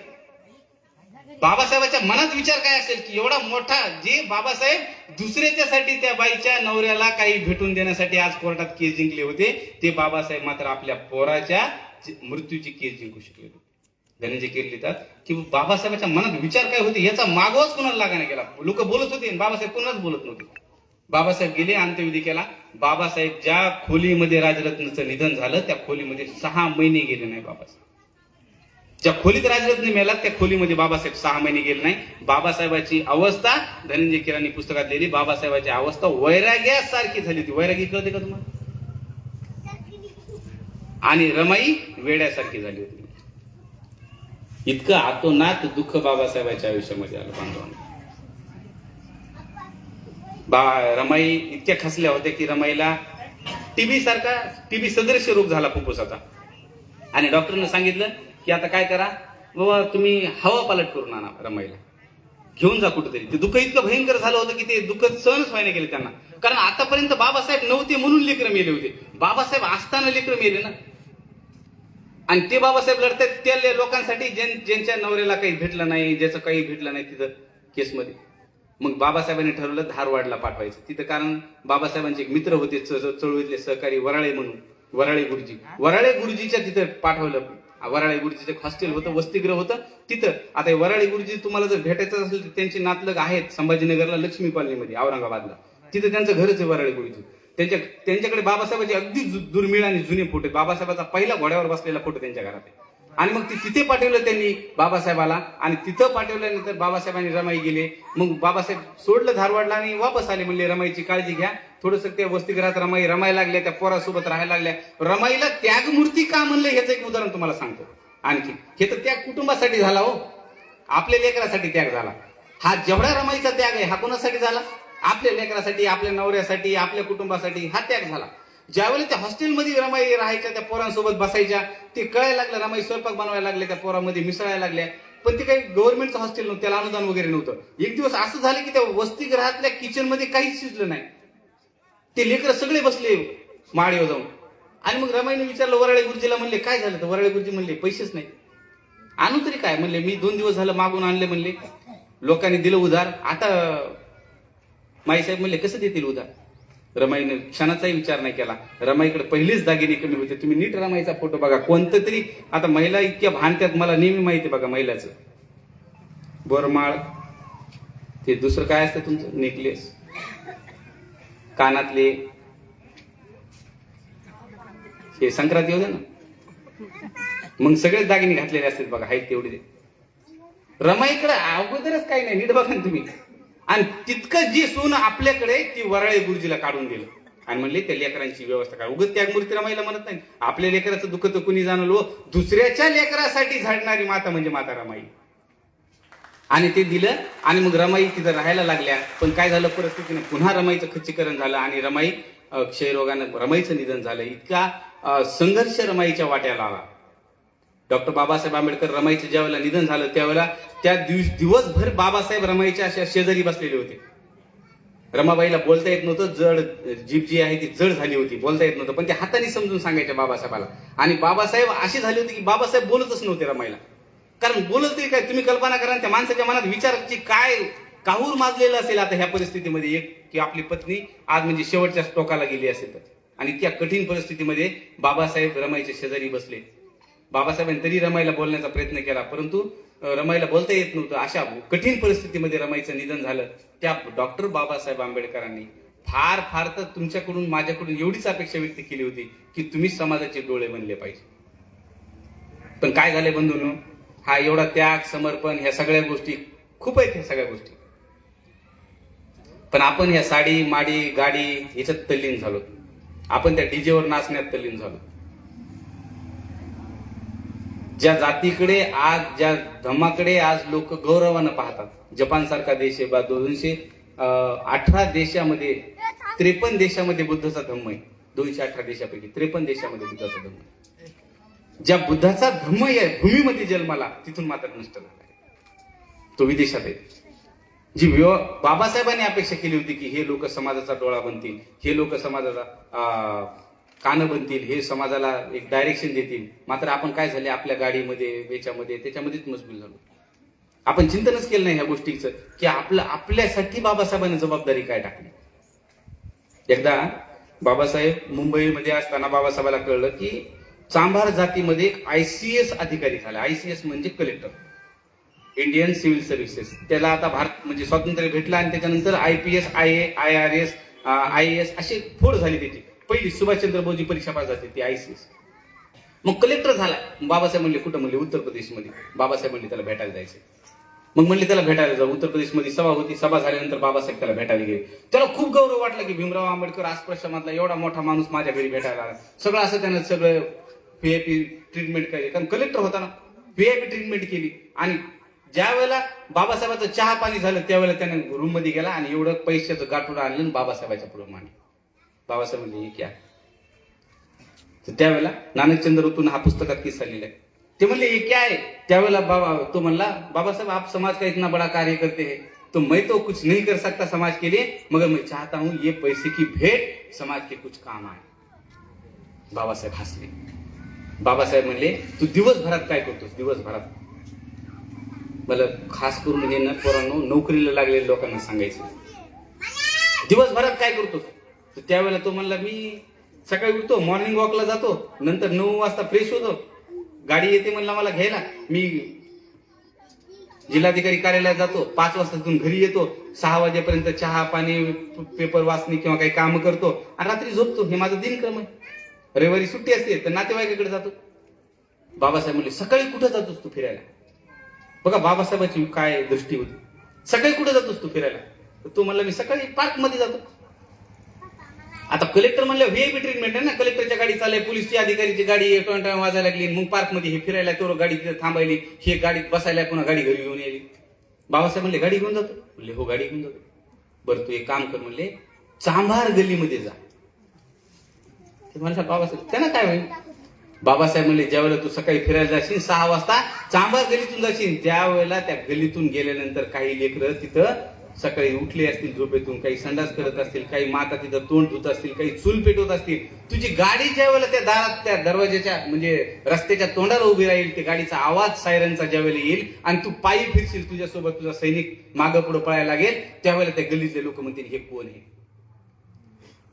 बाबासाहेबांच्या मनात विचार काय असेल की एवढा मोठा जे बाबासाहेब दुसऱ्याच्यासाठी त्या बाईच्या नवऱ्याला काही भेटून देण्यासाठी आज कोर्टात केस जिंकले होते, ते बाबासाहेब मात्र आपल्या पोराच्या मृत्यूची केस जिंकू शकले होते. धनंजय कीर लिहितात की बाबासाहेबांच्या मनात विचार काय होते याचा मागोवाच कोणाला लागा नाही गेला. लोक बोलत होते बाबासाहेब कोणालाच बोलत नव्हते. बाबासाहेब गेले, अंत्यविधी केला. बाबासाहेब ज्या खोलीमध्ये राजरत्नाचं निधन झालं त्या खोलीमध्ये 6 महिने गेले नाही बाबासाहेब. ज्या खोलीत राजरत्न मेला त्या खोलीमध्ये बाबासाहेब 6 महिने गेले नाही. बाबासाहेबाची अवस्था धनंजय कीरांनी पुस्तकात लिहिली, बाबासाहेबाची अवस्था वैराग्यासारखी झाली होती. वैरागी कळते का तुम्हाला? आणि रमाई वेड्यासारखी झाली होती. इतकं आतोनात दुःख बाबासाहेबांच्या आयुष्यामध्ये आलं बांधवांना. रमाई इतक्या खसल्या होत्या की रमाईला टीबी सदृश्य रोग झाला फुफ्फुसाचा. आणि डॉक्टरने सांगितलं की आता काय करा बाबा, तुम्ही हवा पालट करून आणा, रमाईला घेऊन जा कुठेतरी. ते दुःख इतकं भयंकर झालं होतं की ते दुःख सहनच व्हायला गेले त्यांना. कारण आतापर्यंत बाबासाहेब नव्हते म्हणून लेकरं मेले होते, बाबासाहेब असताना लेकरं मेले ना. आणि ते बाबासाहेब लढतात त्या लोकांसाठी ज्यांच्या नवऱ्याला काही भेटलं नाही, ज्याचं काही भेटलं नाही तिथं केसमध्ये. मग बाबासाहेबांनी ठरवलं धारवाडला पाठवायचं तिथं. कारण बाबासाहेबांचे एक मित्र होते चळवळीतले सहकारी, वराळे म्हणून, वराळे गुरुजीच्या तिथं पाठवलं. वराळे गुरुजीचं हॉस्टेल होतं, वसतिगृह होतं तिथं. आता वराळे गुरुजी तुम्हाला जर भेटायचं असेल तर त्यांचे नातलग आहेत संभाजीनगरला लक्ष्मी कॉलनीमध्ये औरंगाबादला, तिथं त्यांचं घरच आहे वराळे गुरुजी. त्यांच्याकडे बाबासाहेबांचे अगदी दुर्मिळ आणि जुने फोटो, बाबासाहेबांचा पहिला घोड्यावर बसलेला फोटो त्यांच्या घरात आहे. आणि मग तिथे पाठवलं त्यांनी बाबासाहेबाला. आणि तिथं पाठवल्यानंतर बाबासाहेबांनी रमाई गेले. मग बाबासाहेब सोडलं धारवाडला आणि वापस आले. म्हणले रमाईची काळजी घ्या. थोडस त्या वसतिगृहात रमायला लागल्या, त्या पोरासोबत राहायला लागल्या. रमाईला त्यागमूर्ती का म्हणलं ह्याचं एक उदाहरण तुम्हाला सांगतो. आणखी हे तर त्याग कुटुंबासाठी झाला हो, आपल्या लेकरासाठी त्याग झाला. हा जेवढा रमाईचा त्याग आहे हा कोणासाठी झाला? आपल्या लेकरासाठी, आपल्या नवऱ्यासाठी, आपल्या कुटुंबासाठी हा त्याग झाला. ज्यावेळेला त्या हॉस्टेलमध्ये रमाई राहायच्या, त्या पोरांसोबत बसायच्या, ते कळायला लागलं. रमाई स्वयंपाक बनवायला लागले, त्या पोरांमध्ये मिसळायला लागल्या. पण ते काही गव्हर्नमेंटचं हॉस्टेल नव्हतं, त्याला अनुदान वगैरे नव्हतं. एक दिवस असं झालं की त्या वसतिगृहातल्या किचनमध्ये काहीच शिजलं नाही. ते लेकरं सगळे बसले माळीवर जाऊन. आणि मग रमाईने विचारलं वराळे गुरुजीला, म्हणले काय झालं? तर वराळे गुरुजी म्हणले पैसेच नाही. आणू तरी काय? म्हणले मी 2 दिवस झालं मागून आणले, म्हणले लोकांनी दिलं उधार, आता माईसाहेब म्हणले कसं देतील उधार? रमाईने क्षणाचाही विचार नाही केला. रमाईकडे पहिलेच दागिने कमी होते. तुम्ही नीट रमाईचा फोटो बघा, कोणतं तरी, आता महिला इतक्या भांडत्यात, मला नेहमी माहिती बघा महिलाचं, बोरमाळ, ते दुसरं काय असतं तुमचं, नेकलेस, कानातले, हे संक्रांती होते ना, मग सगळेच दागिने घातलेले असतात बघा, आहेत तेवढे. रमाईकडे अगोदरच काही नाही, नीट बघा ना तुम्ही. आणि तितकं जी सून आपल्याकडे, ती वराळे गुरुजीला काढून दिलं आणि म्हणले त्या लेकरांची व्यवस्था करा. उगत त्यागमूर्ती रमाईला म्हणत नाही, आपल्या लेकराचं दुःख तर कुणी जाणलो, दुसऱ्याच्या लेकरासाठी झाडणारी माता म्हणजे माता रमाई. आणि ते दिलं आणि मग रमाई तिथं राहायला लागल्या. पण काय झालं, परिस्थितीने पुन्हा रमाईचं खच्चीकरण झालं आणि रमाई क्षयरोगानं रमाईचं निधन झालं. इतका संघर्ष रमाईच्या वाट्याला आला. डॉक्टर बाबासाहेब आंबेडकर रमाईचं ज्यावेळेला निधन झालं त्यावेळेला त्या दिवसभर बाबासाहेब रमाईच्या अशा शेजारी बसलेले होते. रमाबाईला बोलता येत नव्हतं, जड जीभ जी आहे ती जड झाली होती, बोलता येत नव्हतं, पण ते हाताने समजून सांगायच्या बाबासाहेबाला. आणि बाबासाहेब अशी झाली होती की बाबासाहेब बोलतच नव्हते रमाईला. कारण बोलत तरी काय, तुम्ही कल्पना करा त्या माणसाच्या मनात विचाराची काय काहूर माजलेलं असेल आता ह्या परिस्थितीमध्ये, एक की आपली पत्नी आज म्हणजे शेवटच्या टोकाला गेली असेल तर. आणि त्या कठीण परिस्थितीमध्ये बाबासाहेब रमाईच्या शेजारी बसले. बाबासाहेबांनी तरी रमाईला बोलण्याचा प्रयत्न केला, परंतु रमाईला बोलता येत नव्हतं. अशा कठीण परिस्थितीमध्ये रमाईचं निधन झालं. त्या डॉक्टर बाबासाहेब आंबेडकरांनी फार फार तर तुमच्याकडून माझ्याकडून एवढीच अपेक्षा व्यक्त केली होती की तुम्ही समाजाचे डोळे बनले पाहिजे. पण काय झाले बंधूंनो, हा एवढा त्याग, समर्पण, ह्या सगळ्या गोष्टी खूप आहेत, ह्या सगळ्या गोष्टी. पण आपण ह्या साडी, माडी, गाडी ह्याच्यात तल्लीन झालो. आपण त्या डीजेवर नाचण्यात तल्लीन झालो. ज्या जातीकडे आज, ज्या धम्माकडे आज लोक गौरवानं पाहतात, जपान सारखा देश आहे बा, 218 देशामध्ये 53 देशामध्ये बुद्धाचा धम्म आहे. 218 देशापैकी 53 देशामध्ये बुद्धाचा धम्म आहे. ज्या बुद्धाचा धम्म आहे भूमीमध्ये जन्माला, तिथून मात्र नष्ट झाला, तो विदेशात आहे. जी बाबासाहेबांनी अपेक्षा केली होती की हे लोक समाजाचा डोळा बनतील, हे लोक समाजाचा कान बनतील, हे समाजाला एक डायरेक्शन देतील, मात्र आपण काय झाले, आपल्या गाडीमध्ये, याच्यामध्ये, त्याच्यामध्येच मशगूल झालो. आपण चिंतनच केलं नाही ह्या गोष्टीचं की आपल्यासाठी बाबासाहेबांनी जबाबदारी काय टाकली. एकदा बाबासाहेब मुंबईमध्ये असताना बाबासाहेबाला कळलं की चांभार जातीमध्ये एक ICS अधिकारी झाला. ICS म्हणजे कलेक्टर, इंडियन सिव्हिल सर्व्हिसेस. त्याला आता भारत म्हणजे स्वातंत्र्य भेटलं आणि त्याच्यानंतर IPS, IA, IRS, IAS अशी फोड झाली त्याची. पहिली सुभाषचंद्र बोसची परीक्षा पास झाली ती ICS. मग कलेक्टर झाला. बाबासाहेब म्हणले कुठं? म्हणले उत्तर प्रदेशमध्ये. बाबासाहेब म्हणले त्याला भेटायला जायचं. मग म्हणले त्याला भेटायला जाऊ. उत्तर प्रदेशमध्ये सभा होती. सभा झाल्यानंतर बाबासाहेब त्याला भेटायला गेले. त्याला खूप गौरव वाटला की भीमराव आंबेडकर आसपासमधला एवढा मोठा माणूस माझ्या घरी भेटायला आला. सगळं असं त्यानं सगळं VIP ट्रीटमेंट केली, कारण कलेक्टर होता ना, VIP ट्रीटमेंट केली. आणि ज्या वेळेला बाबासाहेबाचं चहा पाणी झालं त्यावेळेला त्याने रूम मध्ये गेला आणि एवढं पैशाचं गाठोडं आणलं बाबासाहेबाच्या पुढे मांडलं. बाबासाहेब म्हणजे हे क्या? तर त्यावेळेला नानकचंद्र रतून हा पुस्तकात किस्सा लिहिलाय. ते म्हणले हे क्या आहे? त्यावेळेला तो म्हणला बाबासाहेब आप समाज का इतना बड़ा कार्य करते हैं तो मैं तो कुछ नहीं कर सकता समाज के लिए, मगर मैं चाहता हूं ये पैसे की भेंट समाज के कुछ काम आए. बाबासाहेब हसले. बाबासाहेब म्हणले तू दिवसभरात काय करतोस? दिवसभरात मला खास करून हे ना पोरांनो नोकरीला लागलेल्या लोकांना सांगायचं, दिवसभरात काय करतोस? तर त्यावेळेला तो म्हणला मी सकाळी उठतो, मॉर्निंग वॉकला जातो, नंतर 9 वाजता फ्रेश होतो, गाडी येते म्हणला मला घ्यायला, मी जिल्हाधिकारी कार्यालयात जातो, 5 वाजता तिथून घरी येतो, 6 वाजेपर्यंत चहा पाणी पेपर वाचणी किंवा काही काम करतो आणि रात्री झोपतो. हे माझं दिनक्रम आहे. रविवारी सुट्टी असते तर नातेवाईकाकडे जातो. बाबासाहेब म्हणले सकाळी कुठे जातोस तू फिरायला? बघा बाबासाहेबांची काय दृष्टी होती. सकाळी कुठे जातोस तू फिरायला? तर तो म्हणला मी सकाळी पार्क मध्ये जातो. आता कलेक्टर म्हणलं VIP ट्रीटमेंट आहे ना, कलेक्टरच्या गाडी चालली, पोलीसची अधिकारीची गाडी टोन वाजायला लागली, मग पार्क मध्ये हे फिरायला, तो गाडी तिथे थांबायली, हे गाडीत बसायला, पुन्हा गाडी घरी घेऊन यायली. बाबासाहेब म्हणले गाडी घेऊन जातो? म्हणले हो गाडी घेऊन जातो. बरं तू एक काम कर म्हणले, चांभार गल्लीमध्ये जा. ते म्हणला बाबासाहेब त्यांना काय होईल? बाबासाहेब म्हणले ज्यावेळेला तू सकाळी फिरायला जाशील 6 वाजता चांभार गल्लीतून जाशील, त्यावेळेला त्या गल्लीतून गेल्यानंतर काही लेकरं तिथं सकाळी उठले असतील झोपेतून, काही संडास करत असतील, काही माता तिथं तोंड धुत असतील, काही चूल पेटवत असतील. तुझी गाडी ज्या वेळेला त्या दारात त्या दरवाजाच्या म्हणजे रस्त्याच्या तोंडाला उभी राहील, त्या गाडीचा आवाज सायरनचा ज्या वेळेला येईल आणि तू पायी फिरशील, तुझ्यासोबत तुझा सैनिक मागं पुढे पळायला लागेल, त्यावेळेला त्या गल्लीतले लोक म्हणतील हे कोण आहे.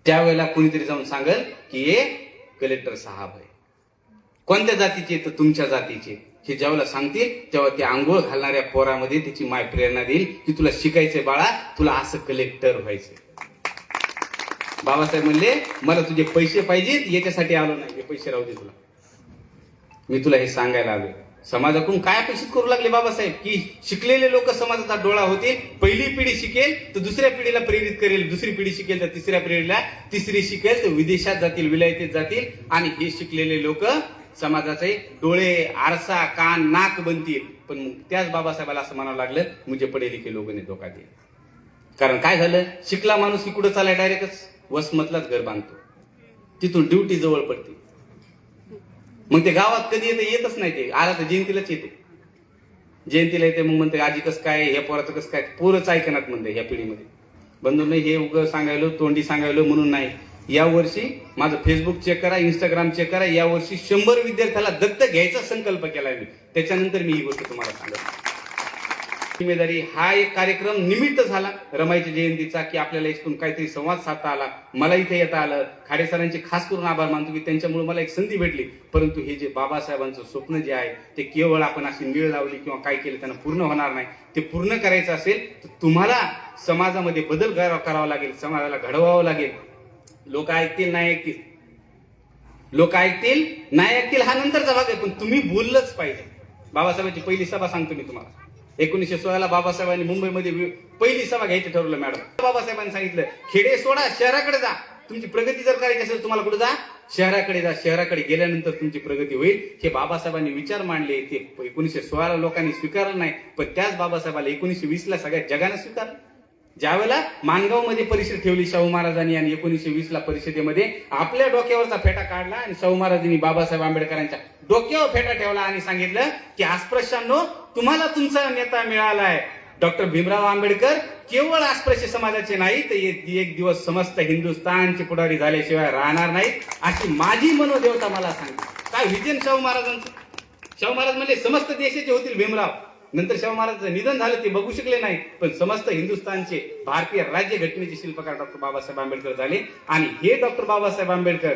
त्यावेळेला कोणीतरी जाऊन सांगेल की हे कलेक्टर साहेब आहे. कोणत्या जातीचे? तर तुमच्या जातीचे. हे ज्यावेळेला सांगतील तेव्हा ते आंघोळ घालणाऱ्या पोरामध्ये त्याची माय प्रेरणा देईल की तुला शिकायचंय बाळा, तुला असं कलेक्टर व्हायचंय. बाबासाहेब म्हणले मला तुझे पैसे पाहिजेत, याच्यासाठी आलो नाही, हे पैसे राहू दे तुला, मी तुला हे सांगायला आलो. समाजाकडून काय अपेक्षित करू लागले बाबासाहेब की शिकलेले लोक समाजाचा डोळा होतील. पहिली पिढी शिकेल तर दुसऱ्या पिढीला प्रेरित करेल, दुसरी पिढी शिकेल तर तिसऱ्या पिढीला, तिसरी शिकेल तर विदेशात जातील, विलायतेत जातील आणि हे शिकलेले लोक समाजाचे डोळे, आरसा, कान, नाक बनतील. पण मग त्याच बाबासाहेबाला असं म्हणावं लागलं मुझे पढे लिखे लोगों ने धोखा दिया. कारण काय झालं, शिकला माणूस की कुठं चालाय डायरेक्टच वसमतलाच घर बांधतो, तिथून ड्युटी जवळ पडते. मग ते गावात कधी येते, येतच नाही. ते आला तर जयंतीलाच येते, जयंतीला येते. मग म्हणते आजी कसं काय, ह्या पोराचं कसं काय, पोरच ऐकणार म्हणते ह्या पिढीमध्ये. बंधू नाही, हे उगं सांगायलो, तोंडी सांगायलो म्हणून नाही. या वर्षी माझं फेसबुक चेक करा, इंस्टाग्राम चेक करा, या वर्षी 100 विद्यार्थ्याला दत्तक घ्यायचा संकल्प केलाय मी. त्याच्यानंतर मी ही गोष्ट तुम्हाला सांगतो. जिम्मेदारी हा एक कार्यक्रम निमित्त झाला रमाईच्या जयंतीचा की आपल्याला इथून काहीतरी संवाद साधता आला, मला इथे येता आलं. खाडे सरांचे खास करून आभार मानतो की त्यांच्यामुळे मला एक संधी भेटली. परंतु हे जे बाबासाहेबांचं स्वप्न जे आहे ते केवळ आपण अशी नीळ लावली किंवा काय केलं त्यांना पूर्ण होणार नाही. ते पूर्ण करायचं असेल तर तुम्हाला समाजामध्ये बदल करावा लागेल, समाजाला घडवावं लागेल. लोक ऐकतील नाही ऐकतील, लोक ऐकतील नाही ऐकतील हा नंतरचा भाग आहे, पण तुम्ही बोललंच पाहिजे. बाबासाहेबांची पहिली सभा सांगतो मी तुम्हाला. 1916 बाबासाहेबांनी मुंबईमध्ये पहिली सभा घ्यायची ठरवलं मॅडम. बाबासाहेबांनी सांगितलं खेडे सोडा, शहराकडे जा. तुमची प्रगती जर करायची असेल तुम्हाला कुठे जा, शहराकडे जा. शहराकडे गेल्यानंतर तुमची प्रगती होईल. हे बाबासाहेबांनी विचार मांडले. ते 1916 लोकांनी स्वीकारलं नाही, पण त्याच बाबासाहेबाला 1920 सगळ्या जगानं स्वीकारलं. ज्यावेळेला माणगावमध्ये परिषद ठेवली शाहू महाराजांनी आणि 1920 परिषदेमध्ये आपल्या डोक्यावरचा फेटा काढला आणि शाहू महाराजांनी बाबासाहेब आंबेडकरांच्या डोक्यावर फेटा ठेवला आणि सांगितलं की अस्पृश्यांनो तुम्हाला तुमचा नेता मिळालाय. डॉक्टर भीमराव आंबेडकर केवळ अस्पृश्य समाजाचे नाही तर एक दिवस समस्त हिंदुस्थानचे पुढारी झाल्याशिवाय राहणार नाहीत, अशी माझी मनोदेवता मला सांगते. काय विजन शाहू महाराजांचं. शाहू महाराज म्हणले समस्त देशाचे होतील भीमराव. नंतर शाहू महाराजांचं निधन झालं, ते बघू शकले नाही, पण समस्त हिंदुस्थानचे भारतीय राज्य घटनेचे शिल्पकार डॉक्टर बाबासाहेब आंबेडकर झाले. आणि हे डॉक्टर बाबासाहेब आंबेडकर,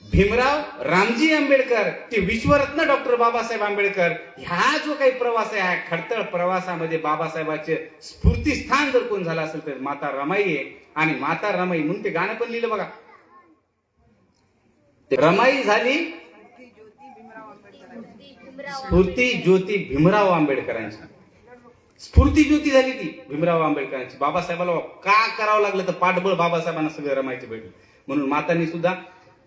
भीमराव रामजी आंबेडकर ते विश्वरत्न डॉक्टर बाबासाहेब आंबेडकर, ह्या जो काही प्रवास आहे खडतर प्रवासामध्ये बाबासाहेबांचे स्फूर्तीस्थान जर कोण झाला असेल तर माता रमाई आहे. आणि माता रमाई म्हणून ते गाणं पण लिहिलं बघा. रमाई झाली स्फूर्ती ज्योती भीमराव आंबेडकरांची. स्फूर्ती ज्योती झाली ती भीमराव आंबेडकरांची. बाबासाहेबाला का करावं लागलं तर पाठबळ बाबासाहेबांना सगळं रमायचं भेटलं. म्हणून मातांनी सुद्धा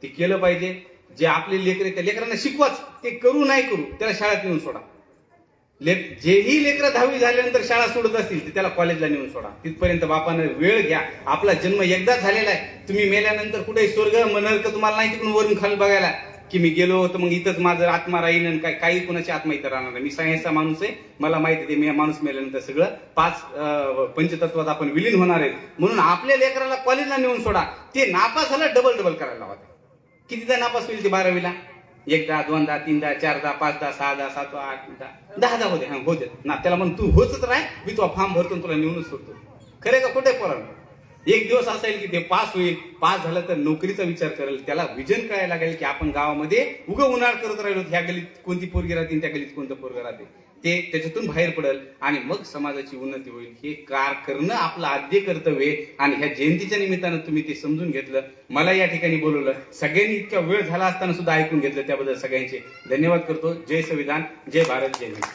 ते केलं पाहिजे. जे आपले लेकरे त्या लेकरांना शिकवाच, ते करू नाही करू त्याला शाळेत नेऊन सोडा. जेही लेकरं 10वी झाल्यानंतर शाळा सोडत असतील तर त्याला कॉलेजला नेऊन सोडा. तिथपर्यंत बापानं वेळ घ्या. आपला जन्म एकदाच झालेला आहे. तुम्ही मेल्यानंतर कुठे स्वर्ग नरक तुम्हाला नाही तिकडून वरून खाली बघायला की मी गेलो तर मग इथंच माझं आत्मा राहील आणि काही कोणाची आत्मा इथं राहणार नाही. मी सायन्सचा माणूस आहे, मला माहिती आहे मी माणूस मेल्यानंतर सगळं 5 पंचतत्वात आपण विलीन होणार आहे. म्हणून आपल्या लेकराला कॉलेजला नेऊन सोडा. ते नापास झालं डबल करायला लावा. कितीदा नापास होईल ते 12वीला? 1दा 2दा 3दा 4दा 5दा 6दा 7दा 8दा 10दा होते ना. त्याला म्हणून तू होतच राह, मी तुला फॉर्म भरतो तुला निवडूनच सोडतो. खरे का खोटे पोरांनो? एक दिवस असेल की ते पास होईल. पास झालं तर नोकरीचा विचार करेल. त्याला विजन कळायला लागेल की आपण गावामध्ये उगं उन्हाळ करत राहिलो, ह्या गलीत कोणती पोरगी राहते त्या गलीत कोणतं पोरग राहते, ते त्याच्यातून बाहेर पडेल आणि मग समाजाची उन्नती होईल. हे करणं आपलं आद्य कर्तव्य आहे. आणि ह्या जयंतीच्या निमित्तानं तुम्ही ते समजून घेतलं, मला या ठिकाणी बोलवलं, सगळ्यांनी इतका वेळ झाला असताना सुद्धा ऐकून घेतलं, त्याबद्दल सगळ्यांचे धन्यवाद करतो. जय संविधान, जय भारत, जय हिंद.